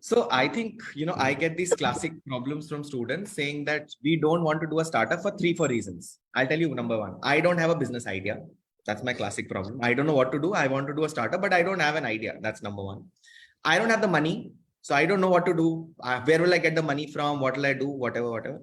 So I think, I get these classic problems from students saying that we don't want to do a startup for 3, 4 reasons. I'll tell you number one, I don't have a business idea. That's my classic problem. I don't know what to do. I want to do a startup, but I don't have an idea. That's number one. I don't have the money. So I don't know what to do. Where will I get the money from? What will I do? Whatever, whatever.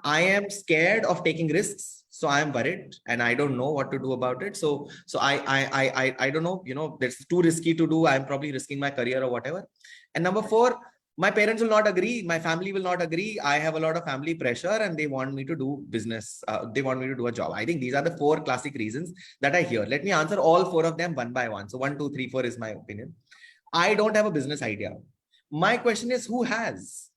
I am scared of taking risks. So I am worried and I don't know what to do about it. So I don't know, that's too risky to do. I'm probably risking my career or whatever. And number four, my parents will not agree. My family will not agree. I have a lot of family pressure and they want me to do business. They want me to do a job. I think these are the 4 classic reasons that I hear. Let me answer all 4 of them one by one. So 1, 2, 3, 4 is my opinion. I don't have a business idea. My question is, who has?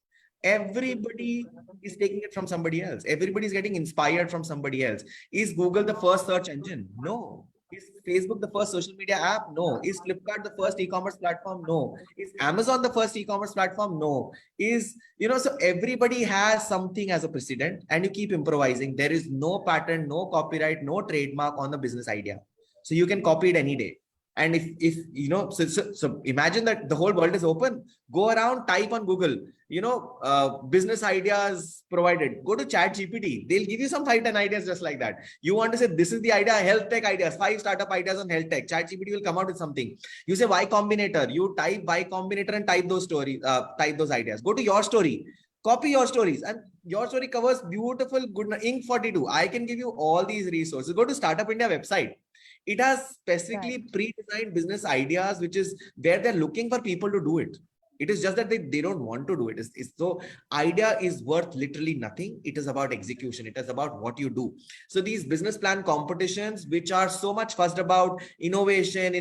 Everybody is taking it from somebody else. Everybody is getting inspired from somebody else. Is Google the first search engine? No. Is Facebook the first social media app? No. Is Flipkart the first e-commerce platform? No. Is Amazon the first e-commerce platform? No. So everybody has something as a precedent and you keep improvising. There is no patent, no copyright, no trademark on the business idea. So you can copy it any day. And if so imagine that the whole world is open. Go around, type on Google, business ideas provided. Go to Chat GPT. They'll give you some 5, 10 ideas just like that. You want to say, this is the idea, health tech ideas, 5 startup ideas on health tech. Chat GPT will come out with something. You say Y Combinator. You type Y Combinator and type those stories, type those ideas. Go to your story. Copy your stories, and your story covers beautiful, good Ink 42. I can give you all these resources. Go to Startup India website. It has specifically pre-designed business ideas, which is where they're looking for people to do it. It is just that they don't want to do it. So idea is worth literally nothing. It is about execution. It is about what you do. So these business plan competitions, which are so much fussed about innovation,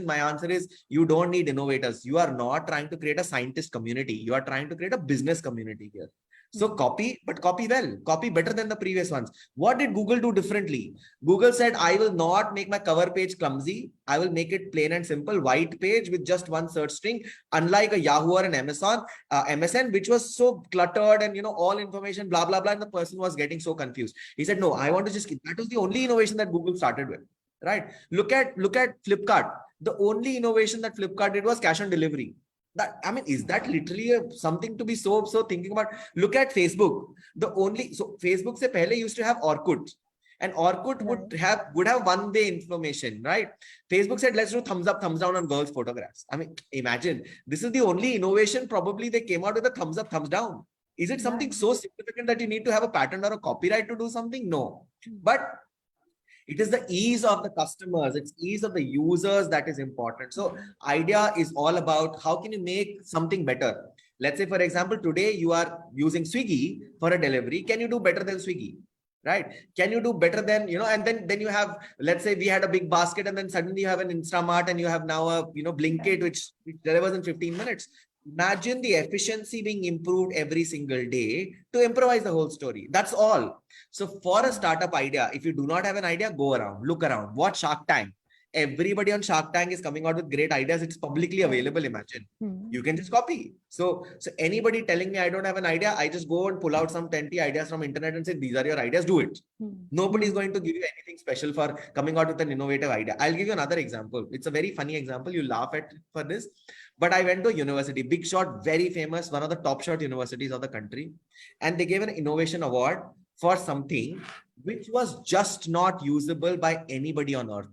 my answer is you don't need innovators. You are not trying to create a scientist community. You are trying to create a business community here. So copy, but copy well, copy better than the previous ones. What did Google do differently? Google said, I will not make my cover page clumsy. I will make it plain and simple, white page with just one search string, unlike a Yahoo or an Amazon, MSN, which was so cluttered and, all information, blah, blah, blah. And the person was getting so confused. He said, no, I want to just, that was the only innovation that Google started with, right? Look at Flipkart. The only innovation that Flipkart did was cash on delivery. That, I mean, is that literally something to be so thinking about? Look at Facebook. Facebook se pehle used to have Orkut, and Orkut would have one-way information, right? Facebook said, let's do thumbs up, thumbs down on girls' photographs. I mean, imagine this is the only innovation. Probably they came out with a thumbs up, thumbs down. Is it something so significant that you need to have a patent or a copyright to do something? No, but it is the ease of the customers, it's ease of the users that is important. So idea is all about how can you make something better. Let's say, for example, today you are using Swiggy for a delivery. Can you do better than Swiggy? Right? Can you do better than, and then you have, let's say we had a big basket and then suddenly you have an Instamart and you have now a, Blinkit, which delivers in 15 minutes. Imagine the efficiency being improved every single day to improvise the whole story. That's all. So for a startup idea, if you do not have an idea, go around, look around, watch Shark Tank. Everybody on Shark Tank is coming out with great ideas. It's publicly available. Imagine you can just copy. So anybody telling me I don't have an idea, I just go and pull out some 20 ideas from internet and say, these are your ideas, do it. Nobody is going to give you anything special for coming out with an innovative idea. I'll give you another example. It's a very funny example. You laugh at for this, but I went to a university, Big Shot, very famous, one of the top shot universities of the country. And they gave an innovation award for something which was just not usable by anybody on earth.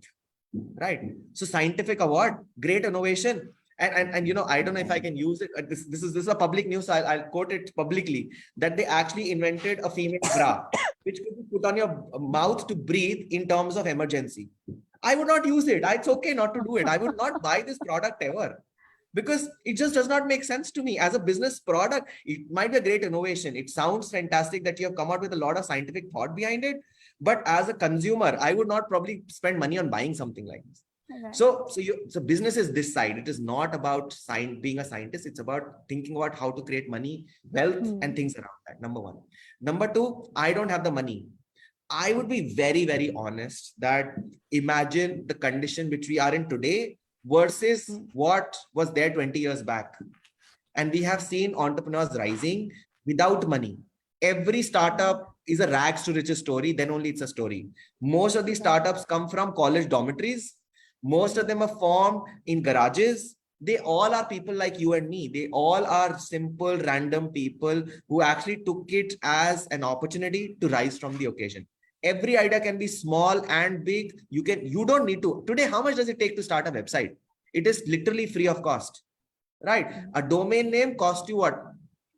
Right. So scientific award, great innovation. And I don't know if I can use it. This is a public news. So I'll quote it publicly, that they actually invented a female bra, which could be put on your mouth to breathe in terms of emergency. I would not use it. It's okay not to do it. I would not buy this product ever, because it just does not make sense to me. As a business product, it might be a great innovation. It sounds fantastic that you have come out with a lot of scientific thought behind it. But as a consumer, I would not probably spend money on buying something like this. Okay. So business is this side. It is not about being a scientist. It's about thinking about how to create money, wealth, and things around that. Number one. Number two, I don't have the money. I would be very, very honest that imagine the condition which we are in today versus what was there 20 years back. And we have seen entrepreneurs rising without money. Every startup is a rags to riches story, then only it's a story. Most of these startups come from college dormitories. Most of them are formed in garages. They all are people like you and me. They all are simple, random people who actually took it as an opportunity to rise from the occasion. Every idea can be small and big. You don't need to. Today, how much does it take to start a website? It is literally free of cost, right? A domain name costs you what?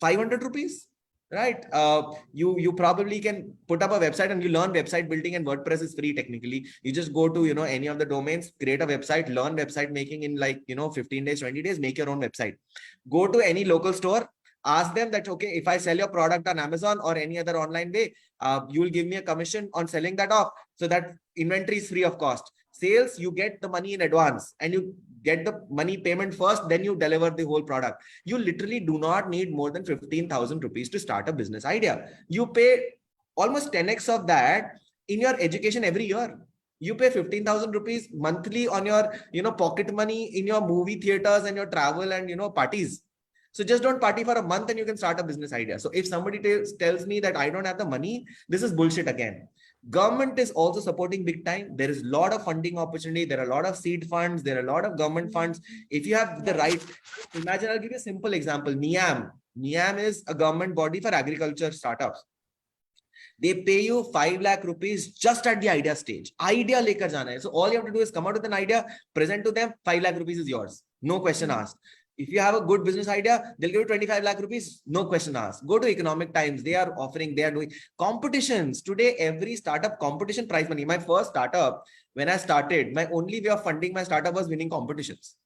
500 rupees, right? You probably can put up a website and you learn website building, and WordPress is free technically. You just go to, any of the domains, create a website, learn website making in 15 days, 20 days, make your own website. Go to any local store. Ask them that, okay, if I sell your product on Amazon or any other online way, you will give me a commission on selling that off. So that inventory is free of cost. Sales, you get the money in advance and you get the money payment first, then you deliver the whole product. You literally do not need more than 15,000 rupees to start a business idea. You pay almost 10x of that in your education every year. You pay 15,000 rupees monthly on your, pocket money in your movie theaters and your travel and, parties. So just don't party for a month and you can start a business idea. So if somebody tells me that I don't have the money, this is bullshit again. Government is also supporting big time. There is a lot of funding opportunity. There are a lot of seed funds. There are a lot of government funds. If you have the right, imagine, I'll give you a simple example. NIAM. NIAM is a government body for agriculture startups. They pay you 5 lakh rupees just at the idea stage. Idea lekar jana hai. So all you have to do is come out with an idea, present to them, 5 lakh rupees is yours. No question asked. If you have a good business idea, they'll give you 25 lakh rupees, no question asked. Go to Economic Times, they are offering, they are doing competitions. Today, every startup competition prize money. My first startup, when I started, my only way of funding my startup was winning competitions.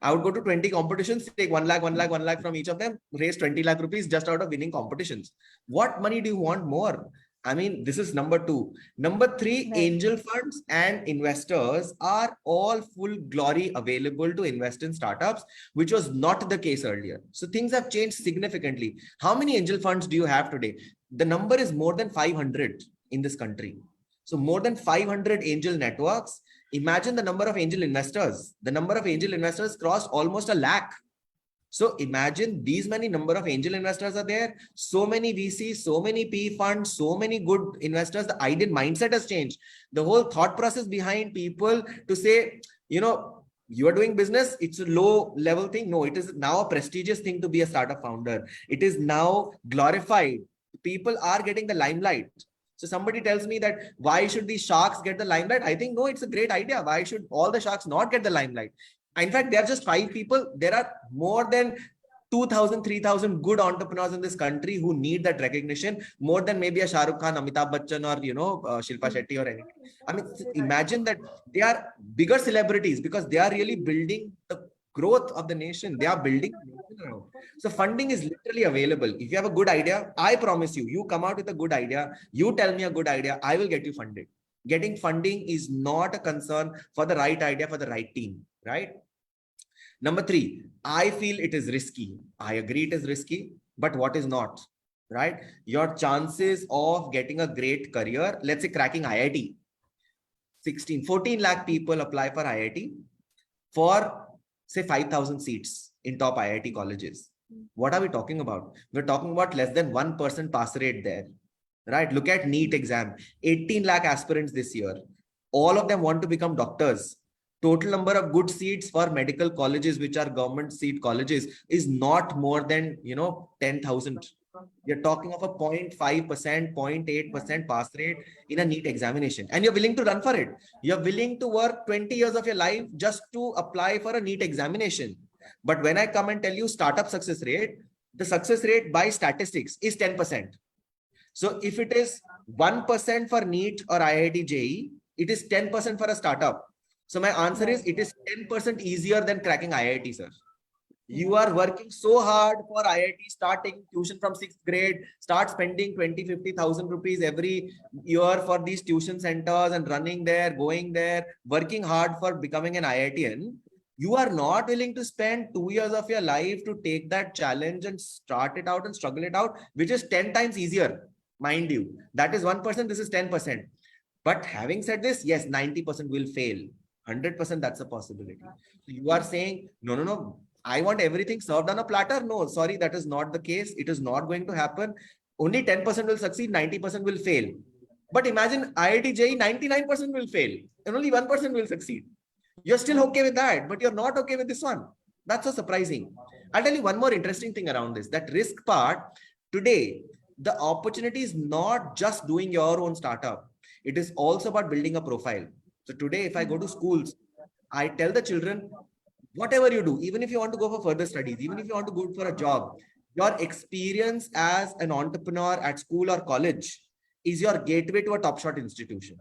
I would go to 20 competitions, take 1 lakh, 1 lakh, 1 lakh from each of them, raise 20 lakh rupees just out of winning competitions. What money do you want more? I mean, this is number two. Number three, Right. angel funds and investors are all full glory available to invest in startups, which was not the case earlier. So things have changed significantly. How many angel funds do you have today? The number is more than 500 in this country. So more than 500 angel networks. Imagine the number of angel investors. The number of angel investors crossed almost 1 lakh. So imagine these many number of angel investors are there, so many VCs, so many PE funds, so many good investors. The ideal mindset has changed. The whole thought process behind people to say, you know, you are doing business, it's a low level thing. No, it is now a prestigious thing to be a startup founder. It is now glorified. People are getting the limelight. So somebody tells me that why should these sharks get the limelight? I think, no, it's a great idea. Why should all the sharks not get the limelight? In fact, there are just 5 people. There are more than 2,000, 3,000 good entrepreneurs in this country who need that recognition more than maybe a Shah Rukh Khan, Amitabh Bachchan, or, you know, Shilpa Shetty or anything. I mean, imagine that they are bigger celebrities because they are really building the growth of the nation. They are building the nation around. So funding is literally available. If you have a good idea, I promise you, you come out with a good idea, you tell me a good idea, I will get you funded. Getting funding is not a concern for the right idea, for the right team, right? Number 3, I feel it is risky. I agree it is risky, but what is not, right? Your chances of getting a great career, let's say cracking IIT, 14 lakh people apply for IIT for say 5,000 seats in top IIT colleges. What are we talking about? We're talking about less than 1% pass rate there, right? Look at NEET exam, 18 lakh aspirants this year. All of them want to become doctors. Total number of good seats for medical colleges, which are government seat colleges, is not more than, 10,000. You're talking of a 0.5%, 0.8% pass rate in a NEET examination. And you're willing to run for it. You're willing to work 20 years of your life just to apply for a NEET examination. But when I come and tell you startup success rate, the success rate by statistics is 10%. So if it is 1% for NEET or IIT JEE, it is 10% for a startup. So my answer is, it is 10% easier than cracking IIT, sir. You are working so hard for IIT, starting tuition from 6th grade, start spending 20,000-50,000 rupees every year for these tuition centers and running there, going there, working hard for becoming an IITian. You are not willing to spend 2 years of your life to take that challenge and start it out and struggle it out, which is 10 times easier, mind you. That is 1%, this is 10%. But having said this, yes, 90% will fail. 100% that's a possibility. So you are saying, no, I want everything served on a platter. No, sorry, that is not the case. It is not going to happen. Only 10% will succeed, 90% will fail. But imagine IIT JEE, 99% will fail and only 1% will succeed. You're still okay with that, but you're not okay with this one. That's so surprising. I'll tell you one more interesting thing around this, that risk part. Today, the opportunity is not just doing your own startup. It is also about building a profile. So today, if I go to schools, I tell the children, whatever you do, even if you want to go for further studies, even if you want to go for a job, your experience as an entrepreneur at school or college is your gateway to a top shot institution.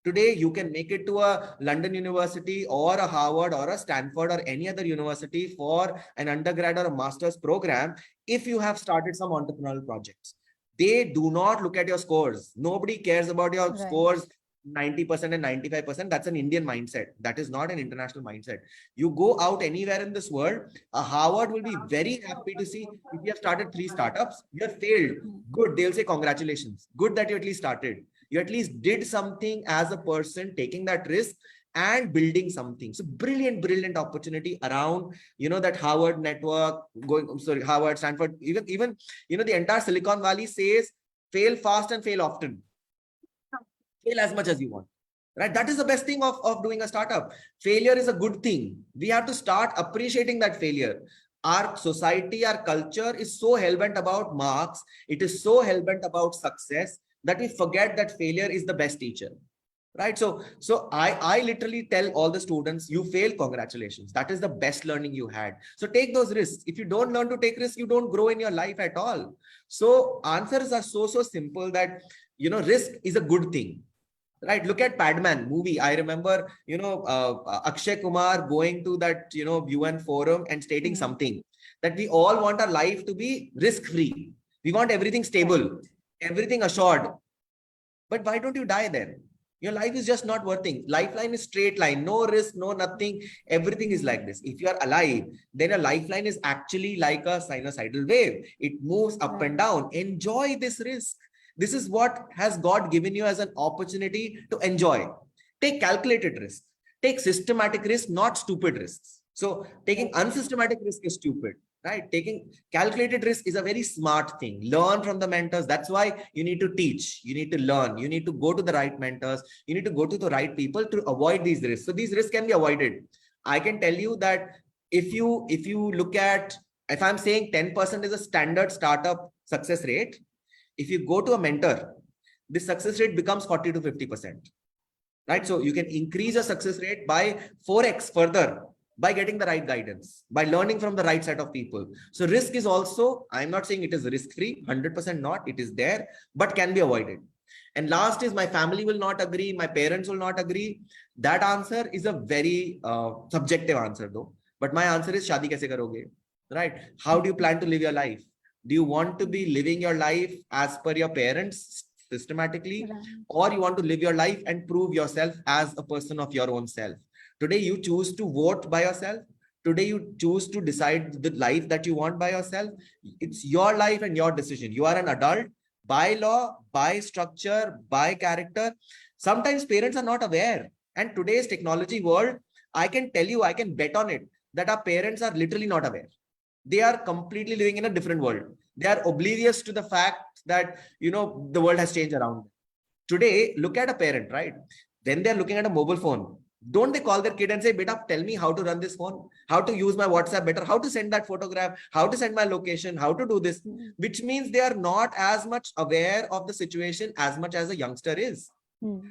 Today, you can make it to a London University or a Harvard or a Stanford or any other university for an undergrad or a master's program if you have started some entrepreneurial projects. They do not look at your scores. Nobody cares about your scores. 90% and 95%, that's an Indian mindset. That is not an international mindset. You go out anywhere in this world, a Harvard will be very happy to see if you have started 3 startups, you have failed. Good, they'll say congratulations. Good that you at least started. You at least did something as a person, taking that risk and building something. So brilliant opportunity around, that Harvard network, Harvard, Stanford, even, the entire Silicon Valley says, fail fast and fail often. Fail as much as you want, right? That is the best thing of doing a startup. Failure is a good thing. We have to start appreciating that failure. Our society, our culture is so hell-bent about marks. It is so hell-bent about success that we forget that failure is the best teacher. right? So I literally tell all the students, you failed, congratulations. That is the best learning you had. So take those risks. If you don't learn to take risks, you don't grow in your life at all. So answers are so simple that, risk is a good thing. Right, look at Padman movie. I remember, Akshay Kumar going to that, UN forum and stating something that we all want our life to be risk-free. We want everything stable, everything assured. But why don't you die then? Your life is just not working. Lifeline is straight line, no risk, no nothing. Everything is like this. If you are alive, then a lifeline is actually like a sinusoidal wave. It moves up and down. Enjoy this risk. This is what has God given you as an opportunity to enjoy. Take calculated risk. Take systematic risk, not stupid risks. So taking unsystematic risk is stupid, right? Taking calculated risk is a very smart thing. Learn from the mentors. That's why you need to teach. You need to learn. You need to go to the right mentors. You need to go to the right people to avoid these risks. So these risks can be avoided. I can tell you that if you look at, if I'm saying 10% is a standard startup success rate, if you go to a mentor, the success rate becomes 40 to 50%, right? So you can increase your success rate by 4x further by getting the right guidance, by learning from the right set of people. So risk is also, I'm not saying it is risk-free, 100% not, it is there, but can be avoided. And last is, my family will not agree, my parents will not agree. That answer is a very subjective answer though. But my answer is, Shadi kaise karoge, right? How do you plan to live your life? Do you want to be living your life as per your parents systematically, or you want to live your life and prove yourself as a person of your own self? Today, you choose to vote by yourself. Today, you choose to decide the life that you want by yourself. It's your life and your decision. You are an adult by law, by structure, by character. Sometimes parents are not aware. And today's technology world, I can tell you, I can bet on it, that our parents are literally not aware. They are completely living in a different world. They are oblivious to the fact that, the world has changed around them. Today, look at a parent, right? When they're looking at a mobile phone, don't they call their kid and say, beta, tell me how to run this phone, how to use my WhatsApp better, how to send that photograph, how to send my location, how to do this, which means they are not as much aware of the situation as much as a youngster is.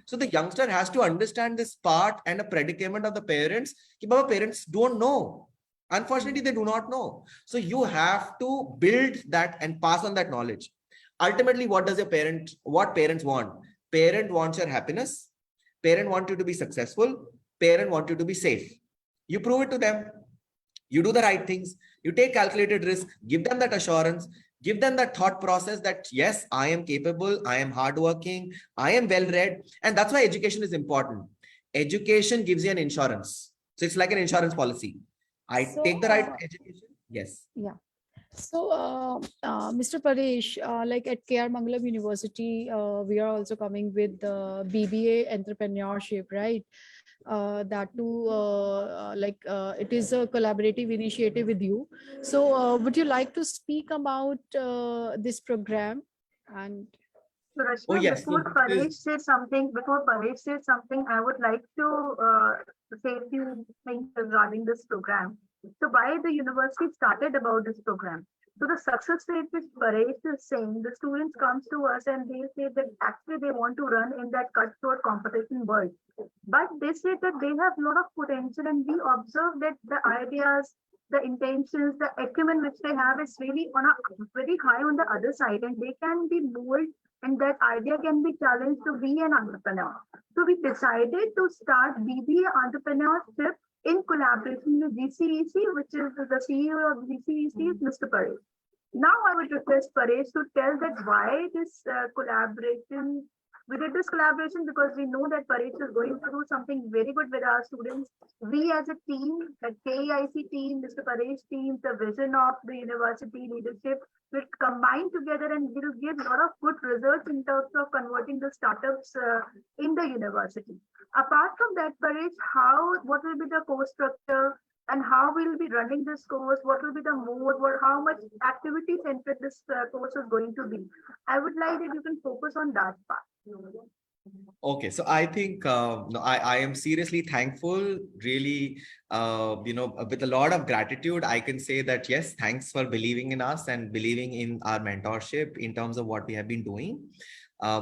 So the youngster has to understand this part and a predicament of the parents. Baba, parents don't know. Unfortunately, they do not know. So you have to build that and pass on that knowledge. Ultimately, what parents want? Parent wants your happiness. Parent want you to be successful. Parent want you to be safe. You prove it to them. You do the right things. You take calculated risk. Give them that assurance. Give them that thought process that, yes, I am capable. I am hardworking. I am well-read. And that's why education is important. Education gives you an insurance. So it's like an insurance policy. I take the right education. Yes. Yeah. So, Mr. Paresh, like at KR Mangalam University, we are also coming with the BBA entrepreneurship, right? That too, it is a collaborative initiative with you. So, would you like to speak about this program? And So, Oh, Rashmi, yes. So before Paresh says something, I would like to say a few things regarding this program. So, why the university started about this program? So, the success rate which Paresh is saying, the students comes to us and they say that actually they want to run in that cutthroat competition world. But they say that they have a lot of potential, and we observe that the ideas, the intentions, the acumen which they have is really on a very high on the other side, and they can be molded, and that idea can be challenged to be an entrepreneur. So we decided to start BBA entrepreneurship in collaboration with GCEC, which is the CEO of GCEC is Mr. Paresh. Now I would request Paresh to tell that why this collaboration. We did this collaboration because we know that Paresh is going to do something very good with our students. We as a team, the KIC team, Mr. Paresh team, the vision of the university leadership will combine together and will give a lot of good results in terms of converting the startups in the university. Apart from that, Paresh, what will be the course structure and how we'll be running this course? What will be the mode? How much activity centric this course is going to be? I would like that you can focus on that part. Okay, so I think no, I am seriously thankful, really, with a lot of gratitude, I can say that, yes, thanks for believing in us and believing in our mentorship in terms of what we have been doing.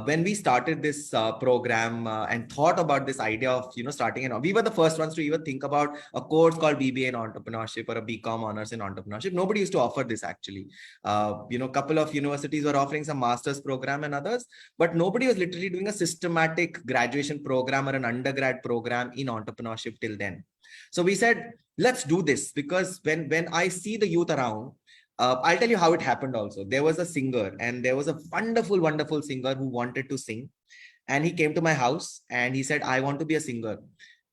When we started this program and thought about this idea of, starting we were the first ones to even think about a course called BBA in entrepreneurship or a BCom honors in entrepreneurship. Nobody used to offer this actually. Couple of universities were offering some master's program and others, but nobody was literally doing a systematic graduation program or an undergrad program in entrepreneurship till then. So we said, let's do this, because when I see the youth around, I'll tell you how it happened also. There was a singer, and there was a wonderful, wonderful singer who wanted to sing. And he came to my house and he said, I want to be a singer.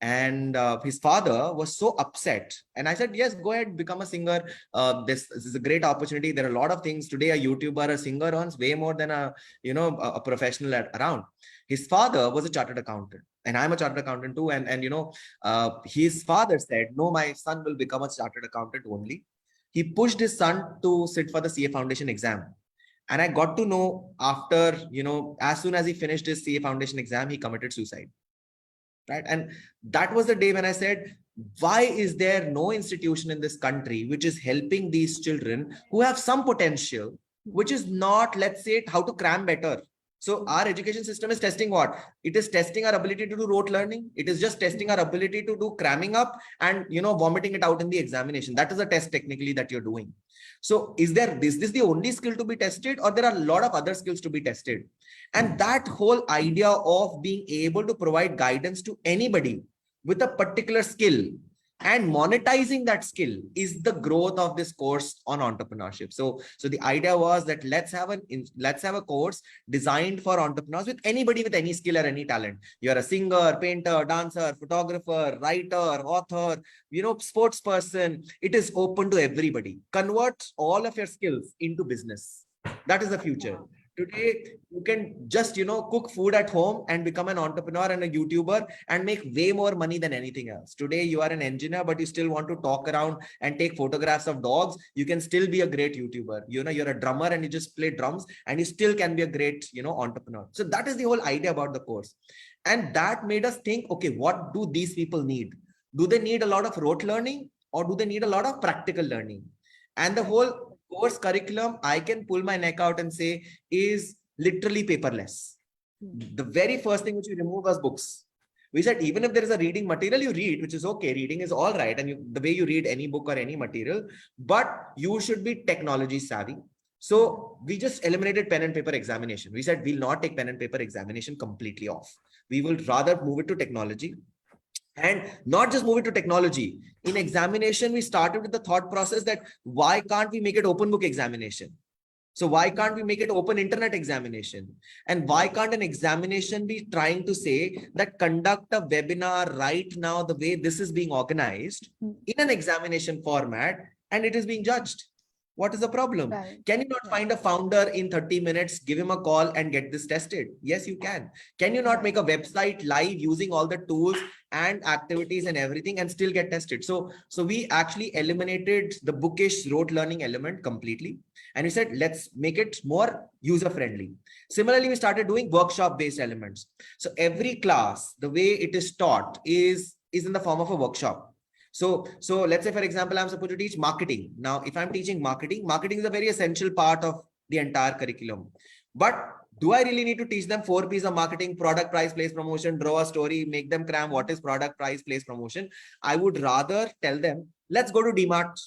And his father was so upset. And I said, yes, go ahead, become a singer. This is a great opportunity. There are a lot of things today. A YouTuber, a singer earns way more than a professional around. His father was a chartered accountant, and I'm a chartered accountant too. And his father said, no, my son will become a chartered accountant only. He pushed his son to sit for the CA Foundation exam. And I got to know after, as soon as he finished his CA Foundation exam, he committed suicide. Right. And that was the day when I said, why is there no institution in this country which is helping these children who have some potential, which is not, let's say, how to cram better? So our education system is testing what? It is testing our ability to do rote learning. It is just testing our ability to do cramming up and, vomiting it out in the examination. That is a test technically that you're doing. So is this the only skill to be tested, or there are a lot of other skills to be tested? And that whole idea of being able to provide guidance to anybody with a particular skill and monetizing that skill is the growth of this course on entrepreneurship. So the idea was that let's have a course designed for entrepreneurs, with anybody with any skill or any talent. You're a singer, painter, dancer, photographer, writer, author, sports person. It is open to everybody. Convert all of your skills into business. That is the future. Today, you can just, cook food at home and become an entrepreneur and a YouTuber and make way more money than anything else. Today, you are an engineer, but you still want to talk around and take photographs of dogs. You can still be a great YouTuber. You're a drummer and you just play drums, and you still can be a great, entrepreneur. So that is the whole idea about the course. And that made us think, okay, what do these people need? Do they need a lot of rote learning, or do they need a lot of practical learning? And the whole course curriculum, I can pull my neck out and say, is literally paperless. The very first thing which we removed was books. We said, even if there is a reading material, you read, which is okay. Reading is all right. And the way you read any book or any material, but you should be technology savvy. So we just eliminated pen and paper examination. We said, we'll not take pen and paper examination completely off. We will rather move it to technology. And not just move it to technology. In examination, we started with the thought process that why can't we make it open book examination? So why can't we make it open internet examination? And why can't an examination be trying to say that conduct a webinar right now, the way this is being organized in an examination format, and it is being judged? What is the problem? Right. Can you not find a founder in 30 minutes, give him a call and get this tested? Yes, you can. Can you not make a website live using all the tools and activities and everything and still get tested? So we actually eliminated the bookish rote learning element completely. And we said, let's make it more user-friendly. Similarly, we started doing workshop-based elements. So every class, the way it is taught is in the form of a workshop. So let's say, for example, I'm supposed to teach marketing. Now, if I'm teaching marketing is a very essential part of the entire curriculum. But do I really need to teach them 4 P's of marketing: product, price, place, promotion, draw a story, make them cram what is product, price, place, promotion? I would rather tell them, let's go to DMart.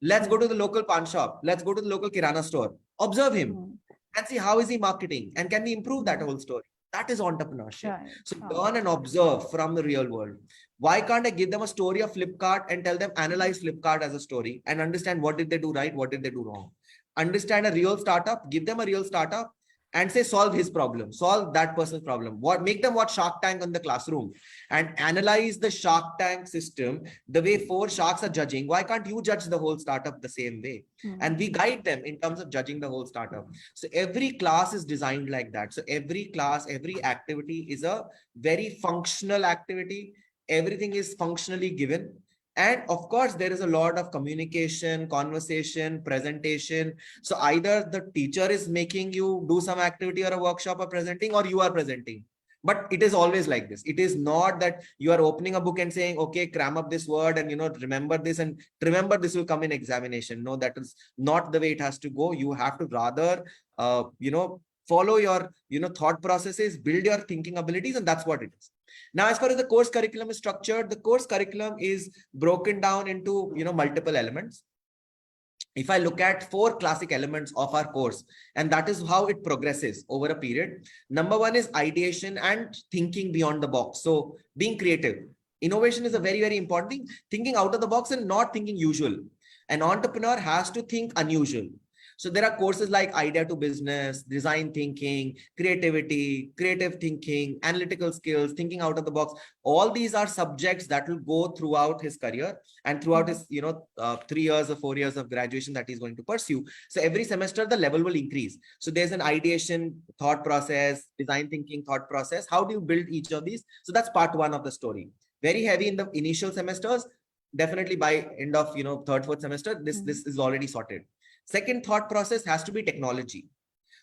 Let's go to the local pawn shop. Let's go to the local Kirana store. Observe him and see how is he marketing and can we improve that whole story? That is entrepreneurship. Right. So learn and observe from the real world. Why can't I give them a story of Flipkart and tell them analyze Flipkart as a story and understand what did they do right, what did they do wrong? Understand a real startup, give them a real startup and say solve his problem, solve that person's problem. Make them watch Shark Tank in the classroom and analyze the Shark Tank system the way 4 sharks are judging. Why can't you judge the whole startup the same way? And we guide them in terms of judging the whole startup. So every class is designed like that. So every class, every activity is a very functional activity. Everything is functionally given. And of course, there is a lot of communication, conversation, presentation. So either the teacher is making you do some activity or a workshop or presenting, or you are presenting. But it is always like this. It is not that you are opening a book and saying, okay, cram up this word and, remember this and remember this will come in examination. No, that is not the way it has to go. You have to rather, follow your, thought processes, build your thinking abilities, and that's what it is. Now, as far as the course curriculum is structured, the course curriculum is broken down into, multiple elements. If I look at 4 classic elements of our course, and that is how it progresses over a period. Number 1 is ideation and thinking beyond the box. So being creative. Innovation is a very, very important thing. Thinking out of the box and not thinking usual. An entrepreneur has to think unusual. So there are courses like idea to business, design thinking, creativity, creative thinking, analytical skills, thinking out of the box. All these are subjects that will go throughout his career and throughout his, 3 years or 4 years of graduation that he's going to pursue. So every semester, the level will increase. So there's an ideation, thought process, design thinking, thought process. How do you build each of these? So that's part 1 of the story. Very heavy in the initial semesters. Definitely by end of, 3rd, 4th semester, this is already sorted. Second thought process has to be technology.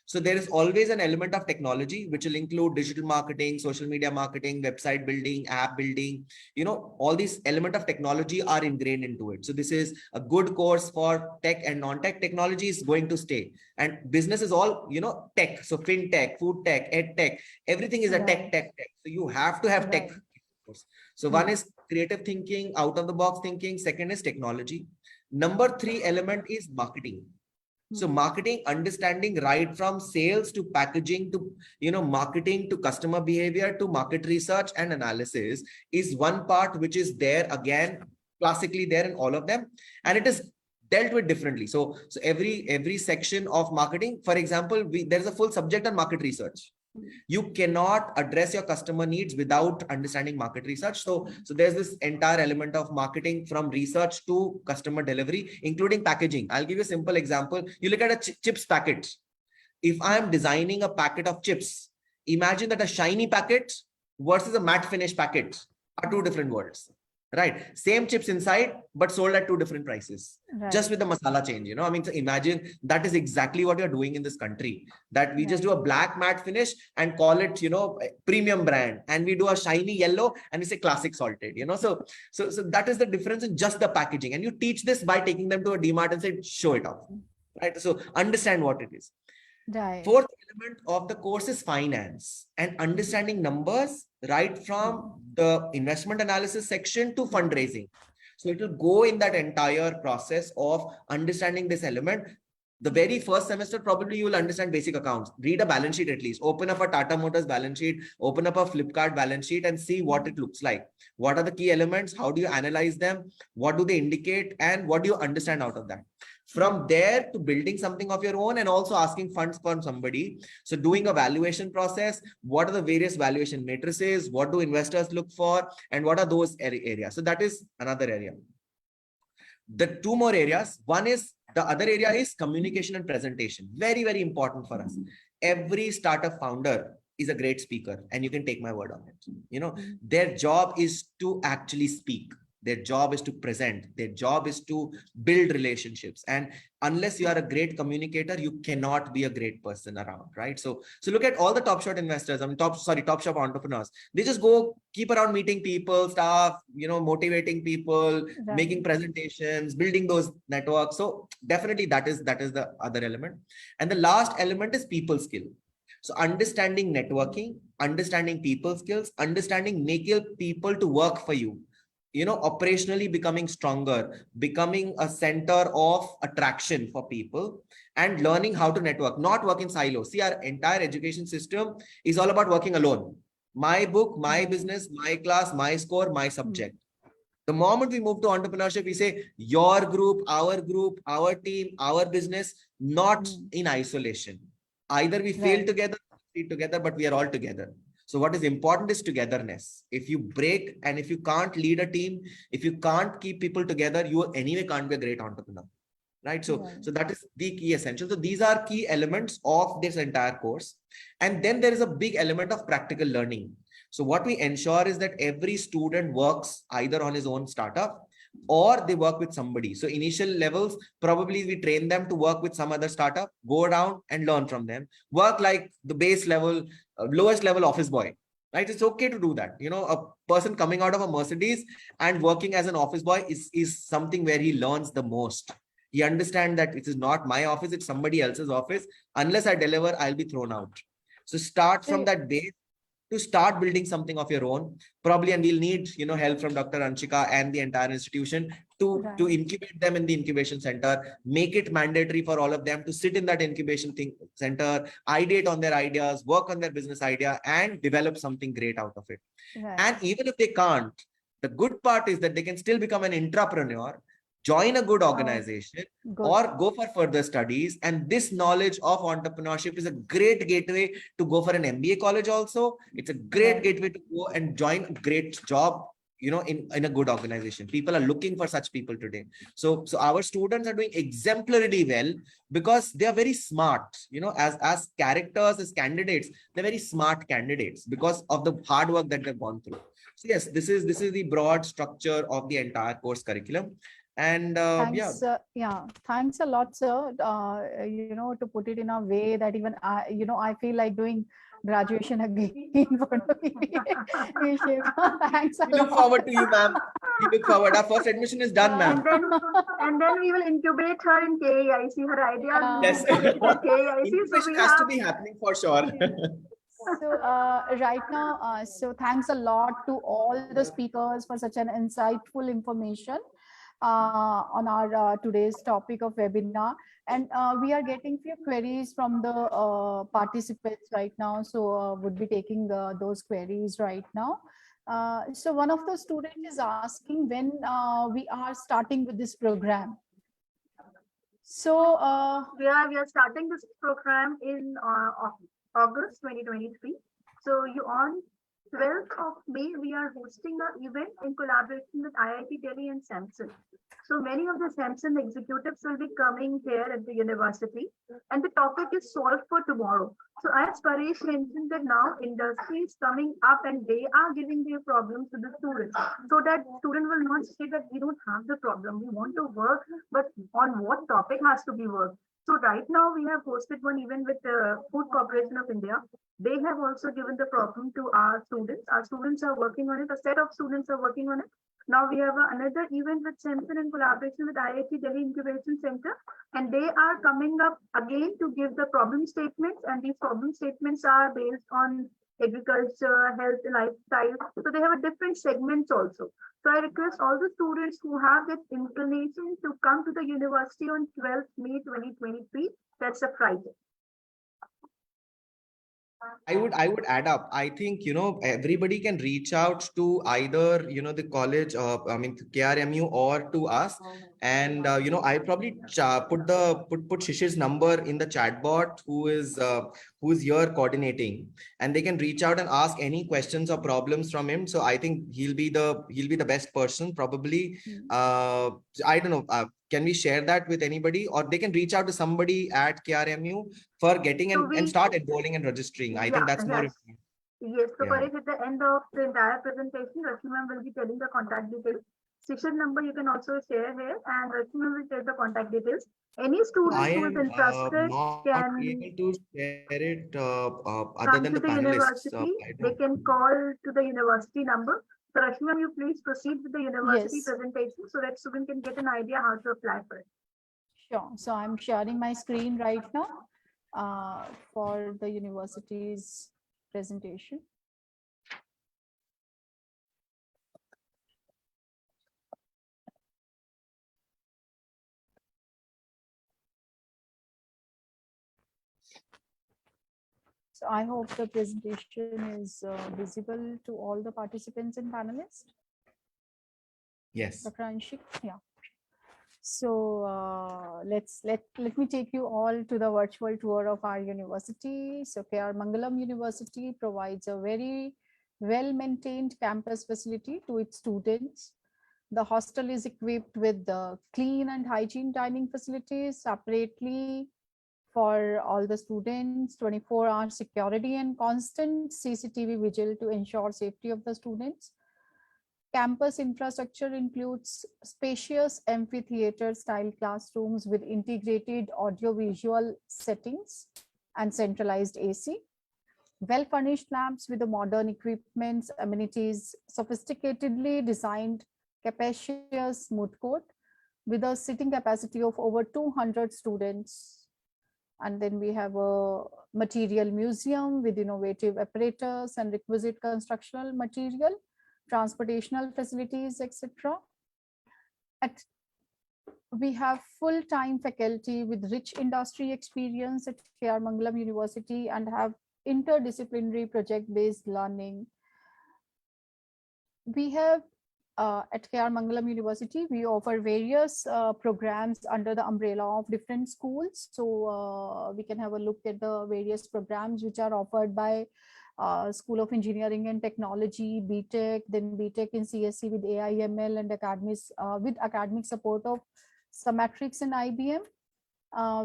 So there is always an element of technology, which will include digital marketing, social media marketing, website building, app building. All these elements of technology are ingrained into it. So this is a good course for tech and non-tech. Technology is going to stay. And business is all, tech. So fintech, food tech, ed tech, everything is a tech. So you have to have tech. So one is creative thinking, out of the box thinking. Second is technology. Number 3 element is marketing. So marketing, understanding right from sales to packaging to, marketing to customer behavior to market research and analysis is one part which is there again, classically there in all of them. And it is dealt with differently. So every section of marketing, for example, there's a full subject on market research. You cannot address your customer needs without understanding market research. So there's this entire element of marketing from research to customer delivery, including packaging. I'll give you a simple example. You look at a chips packet. If I'm designing a packet of chips, imagine that a shiny packet versus a matte finish packet are 2 different worlds. Right? Same chips inside, but sold at 2 different prices, just with the masala change. So imagine that is exactly what you're doing in this country, that we just do a black matte finish and call it, premium brand, and we do a shiny yellow and we say classic salted, so that is the difference in just the packaging. And you teach this by taking them to a DMart and say, show it off, right? So understand what it is. Right. 4th element of the course is finance and understanding numbers, right from the investment analysis section to fundraising. So it will go in that entire process of understanding this element. The very first semester, probably you will understand basic accounts. Read a balance sheet at least. Open up a Tata Motors balance sheet, open up a Flipkart balance sheet and see what it looks like. What are the key elements? How do you analyze them? What do they indicate? And what do you understand out of that? From there to building something of your own and also asking funds from somebody. So doing a valuation process, what are the various valuation matrices? What do investors look for? And what are those areas? So that is another area. The 2 more areas, the other area is communication and presentation. Very, very important for us. Every startup founder is a great speaker, and you can take my word on it. Their job is to actually speak. Their job is to present. Their job is to build relationships. And unless you are a great communicator, you cannot be a great person around, right? So look at all the top shot investors, top shop entrepreneurs. They just go keep around meeting people, staff, motivating people, making presentations, building those networks. So definitely that is the other element. And the last element is people skill. So understanding networking, understanding people skills, understanding making people to work for you. Operationally becoming stronger, becoming a center of attraction for people, and learning how to network, not work in silos. See, our entire education system is all about working alone. My book, my business, my class, my score, my subject. The moment we move to entrepreneurship, we say your group, our team, our business, not in isolation. Either we fail together, but we are all together. So what is important is togetherness. If you break and if you can't lead a team, if you can't keep people together, you anyway can't be a great entrepreneur, right? So that is the key essential. So these are key elements of this entire course. And then there is a big element of practical learning. So what we ensure is that every student works either on his own startup or they work with somebody. So initial levels, probably we train them to work with some other startup, go down and learn from them, work like the base level, lowest level office boy. right? It's okay to do that. A person coming out of a Mercedes and working as an office boy is something where he learns the most. He understands that it is not my office, it's somebody else's office. Unless I deliver, I'll be thrown out. So start from that base to start building something of your own, probably. And we'll need help from Dr. Anshika and the entire institution to incubate them in the incubation center, make it mandatory for all of them to sit in that incubation center, ideate on their ideas, work on their business idea, and develop something great out of it. And even if they can't, the good part is that they can still become an entrepreneur, join a good organization, or go for further studies. And this knowledge of entrepreneurship is a great gateway to go for an MBA college also. It's a great gateway to go and join a great job, in a good organization. People are looking for such people today. So our students are doing exemplarily well because they are very smart, as characters, as candidates, they're very smart candidates because of the hard work that they've gone through. So yes, this is the broad structure of the entire course curriculum. And thanks, thanks a lot, sir. To put it in a way that even I feel like doing graduation again for thanks a lot. We look forward to you, ma'am. We look forward. Our first admission is done, ma'am. And then we will incubate her in KAIC. Her idea Yes. Incubation has to be happening for sure. So right now, so thanks a lot to all the speakers for such an insightful information on our today's topic of webinar. And we are getting few queries from the participants right now. So would be taking those queries right now. So one of the students is asking when we are starting with this program. So we are starting this program in August 2023. So on 12th of May, we are hosting an event in collaboration with IIT Delhi and Samsung. So many of the Samsung executives will be coming here at the university, and the topic is Solve for Tomorrow. So as Paresh mentioned that now industry is coming up and they are giving their problems to the students, so that student will not say that we don't have the problem, we want to work, but on what topic has to be worked. So right now we have hosted one event with the Food Corporation of India. They have also given the problem to our students. Our students are working on it. A set of students are working on it. Now we have another event with Samsung in collaboration with IIT Delhi Incubation Center, and they are coming up again to give the problem statements, and these problem statements are based on agriculture, health, lifestyle. So they have a different segments also. So I request all the students who have this inclination to come to the university on 12th May 2023. That's a Friday. I would add up. I think, everybody can reach out to either, the college, KRMU or to us. And, I probably put Shishir's number in the chat bot, who is here coordinating, and they can reach out and ask any questions or problems from him. So I think he'll be the best person probably. I don't know. Can we share that with anybody, or they can reach out to somebody at KRMU for getting and start enrolling and registering? I think that's more important. Yes, so Paresh, at the end of the entire presentation, Rashmi ma'am will be telling the contact details. Shishir number you can also share here, and Rashmi ma'am will share the contact details. Any student who is interested can be able to share it other than the panelists. They can call to the university number. So Rashmi, you please proceed with the university presentation so that student can get an idea how to apply for it. Sure. So I'm sharing my screen right now for the university's presentation. So I hope the presentation is visible to all the participants and panelists. Yes. Dr. Anshik, yeah. So let me take you all to the virtual tour of our university. So KR Mangalam University provides a very well-maintained campus facility to its students. The hostel is equipped with the clean and hygiene dining facilities separately for all the students, 24-hour security and constant CCTV vigil to ensure safety of the students. Campus infrastructure includes spacious amphitheater-style classrooms with integrated audiovisual settings and centralized AC. well-furnished labs with the modern equipments, amenities, sophisticatedly designed, capacious moot court with a sitting capacity of over 200 students. And then we have a material museum with innovative apparatus and requisite constructional material, transportational facilities, etc. At We have full-time faculty with rich industry experience at KR Mangalam University and have interdisciplinary project-based learning. We have at KR Mangalam University, we offer various programs under the umbrella of different schools. So we can have a look at the various programs which are offered by School of Engineering and Technology, BTech, then BTech in CSC with AIML and academies with academic support of Symmetrics and IBM.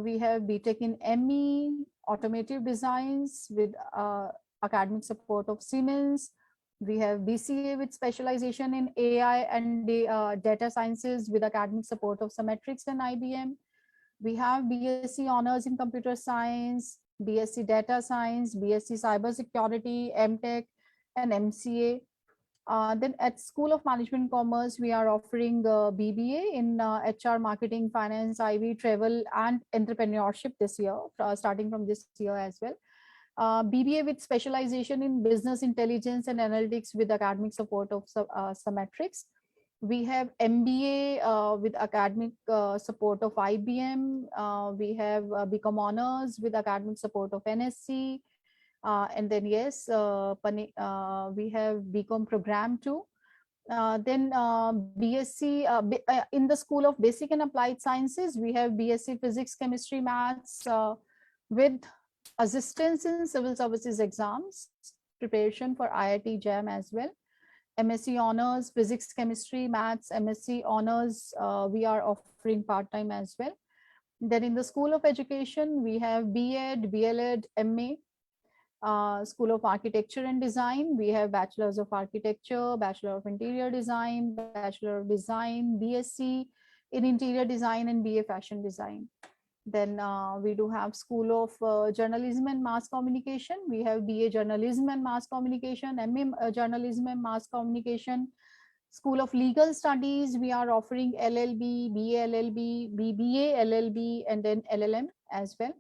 We have BTech in ME, Automotive Designs with academic support of Siemens. We have BCA with specialization in AI and data sciences with academic support of Symmetrics and IBM. We have BSc Honors in Computer Science, BSc Data Science, BSc Cybersecurity, MTech, and MCA. Then at School of Management Commerce, we are offering BBA in HR, Marketing, Finance, IB, Travel, and Entrepreneurship this year, starting from this year as well. BBA with specialization in Business Intelligence and Analytics with academic support of Symmetrics. We have MBA with academic support of IBM. We have BCom Honors with academic support of NSC. And then yes, we have BCom program too. Then BSc in the School of Basic and Applied Sciences, we have BSc Physics, Chemistry, Maths with assistance in civil services exams, preparation for IIT JAM as well. MSc Honors, Physics, Chemistry, Maths, MSc Honors, we are offering part-time as well. Then in the School of Education, we have B.Ed, BLEd, MA. School of Architecture and Design, we have Bachelors of Architecture, Bachelor of Interior Design, Bachelor of Design, BSc in Interior Design, and BA Fashion Design. Then we do have School of Journalism and Mass Communication. We have BA Journalism and Mass Communication, MA Journalism and Mass Communication. School of Legal Studies, we are offering LLB, BA LLB, BBA LLB, and then LLM as well.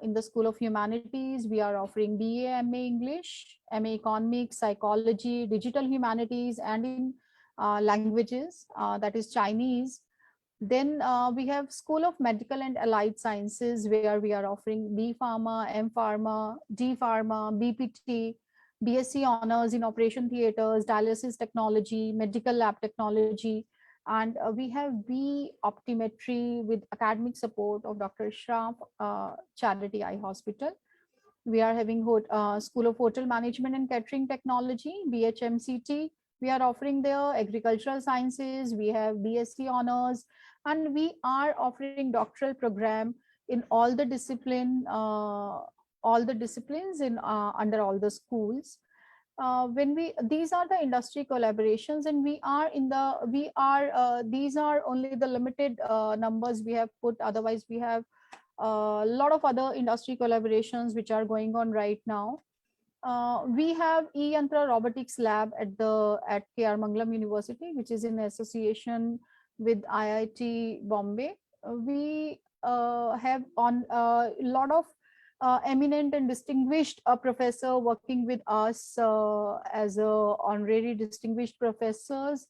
In the School of Humanities, we are offering BA MA English, MA Economics, Psychology, Digital Humanities, and in languages, that is Chinese. Then we have School of Medical and Allied Sciences, where we are offering B Pharma, M Pharma, D Pharma, BPT, BSc Honors in Operation Theaters, Dialysis Technology, Medical Lab Technology, and we have B Optometry with academic support of Dr. Shroff Charity Eye Hospital. We are having School of Hotel Management and Catering Technology, BHMCT. We are offering there Agricultural Sciences. We have BSc Honors, and we are offering doctoral program in all the disciplines in under all the schools. These are the industry collaborations, and these are only the limited numbers we have put. Otherwise, we have a lot of other industry collaborations which are going on right now. We have E-Yantra Robotics Lab at KR Mangalam University, which is in association with IIT Bombay. We have on a lot of eminent and distinguished professor working with us as honorary distinguished professors,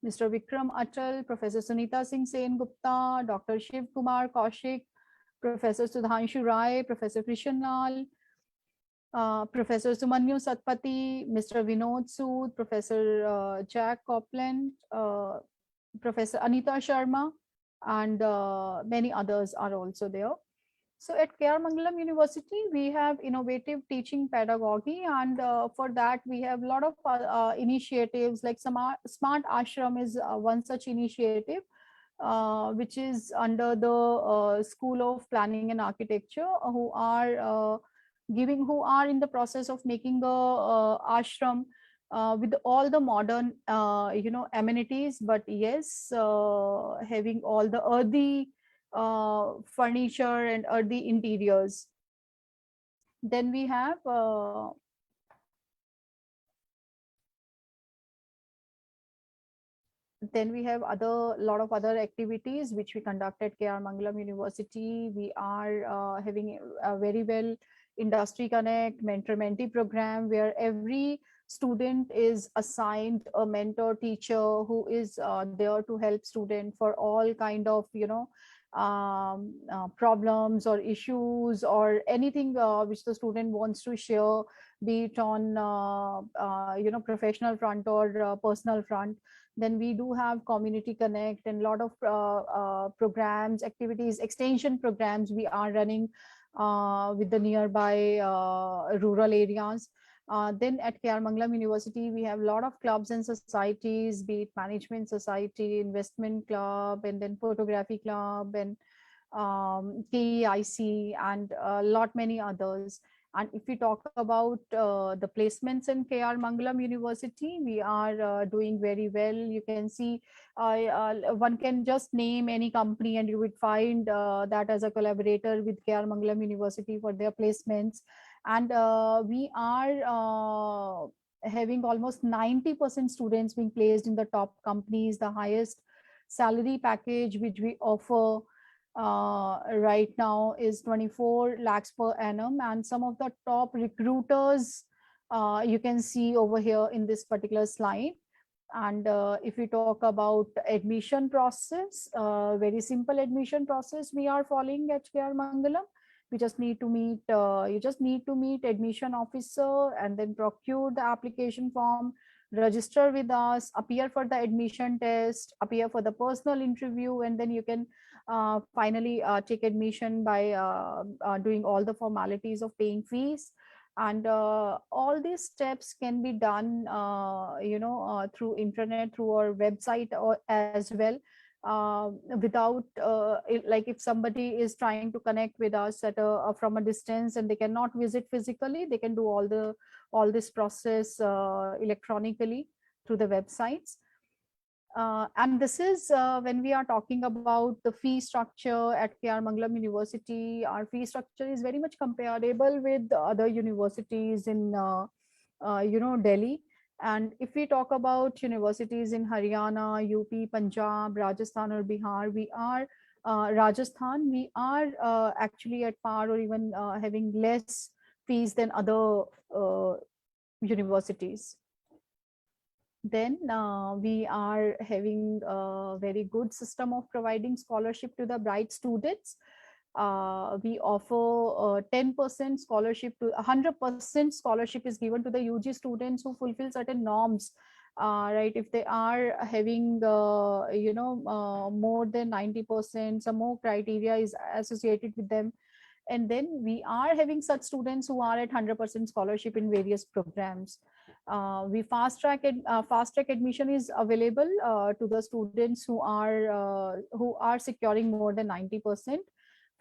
Mr. Vikram Atal, Professor Sunita Singh Sen Gupta, Dr. Shiv Kumar Kaushik, Professor Sudhanshu Rai, Professor Krishan Lal, Professor Sumanyu Satpathy, Mr. Vinod Sood, Professor Jack Copland, Professor Anita Sharma, and many others are also there. So at KR Mangalam University, we have innovative teaching pedagogy, and for that we have a lot of initiatives like Smart Ashram is one such initiative, which is under the School of Planning and Architecture, who are in the process of making a ashram with all the modern amenities, but yes, having all the earthy furniture and earthy interiors. Then we have lot of other activities which we conduct at KR Mangalam University. We are having a very well industry connect mentor-mentee program where every student is assigned a mentor teacher who is there to help student for all kind of problems or issues or anything which the student wants to share, be it on professional front or personal front. Then we do have community connect and a lot of programs, activities, extension programs we are running with the nearby rural areas. Then at KR Mangalam University, we have a lot of clubs and societies, be it management society, investment club, and then photography club, and KEIC, and a lot many others. And if we talk about the placements in KR Mangalam University, we are doing very well. You can see one can just name any company and you would find that as a collaborator with KR Mangalam University for their placements. And we are having almost 90% students being placed in the top companies, the highest salary package which we offer right now is 24 lakhs per annum, and some of the top recruiters you can see over here in this particular slide. And if we talk about admission process, very simple admission process we are following at KR Mangalam. We just need to meet you just need to meet admission officer and then procure the application form, register with us, appear for the admission test, appear for the personal interview, and then you can finally take admission by doing all the formalities of paying fees. And all these steps can be done through internet, through our website or as well, without like if somebody is trying to connect with us at from a distance and they cannot visit physically, they can do all this process electronically through the websites. And this is when we are talking about the fee structure at KR Mangalam University. Our fee structure is very much comparable with the other universities in Delhi. And if we talk about universities in Haryana, UP, Punjab, Rajasthan or Bihar, we are actually at par or even having less fees than other universities. Then we are having a very good system of providing scholarship to the bright students. We offer 10% scholarship to 100% scholarship is given to the UG students who fulfill certain norms. Right, if they are having more than 90%, some more criteria is associated with them. And then we are having such students who are at 100% scholarship in various programs. We fast track admission is available to the students who are securing more than 90%.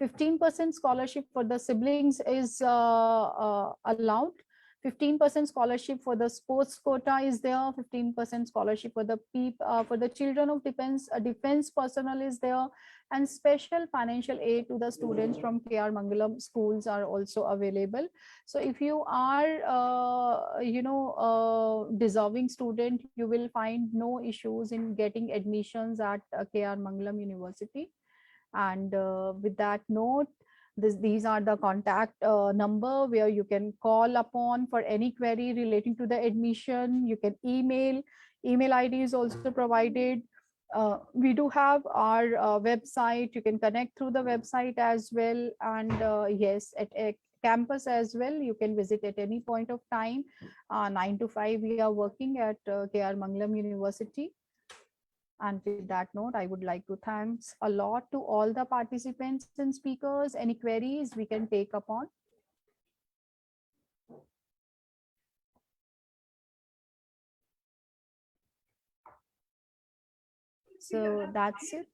15% scholarship for the siblings is allowed. 15% scholarship for the sports quota is there. 15% scholarship for the children of defense personnel is there, and special financial aid to the students from KR Mangalam schools are also available. So if you are deserving student, you will find no issues in getting admissions at KR Mangalam University. And with that note, these are the contact number where you can call upon for any query relating to the admission. You can email ID is also provided. We do have our website. You can connect through the website as well. And yes, at campus as well, you can visit at any point of time. 9 to 5 we are working at KR Mangalam University. And with that note, I would like to thanks a lot to all the participants and speakers. Any queries we can take upon? So that's it.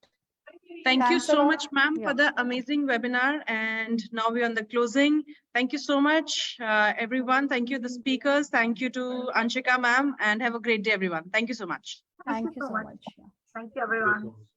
Thank you Thanks a so lot. much, ma'am, Yeah. for the amazing webinar. And now we're on the closing. Thank you so much, everyone. Thank you, the speakers. Thank you to Anshika, ma'am, and have a great day, everyone. Thank you so much. Thank you so much. Thank you, everyone. Thank you so much.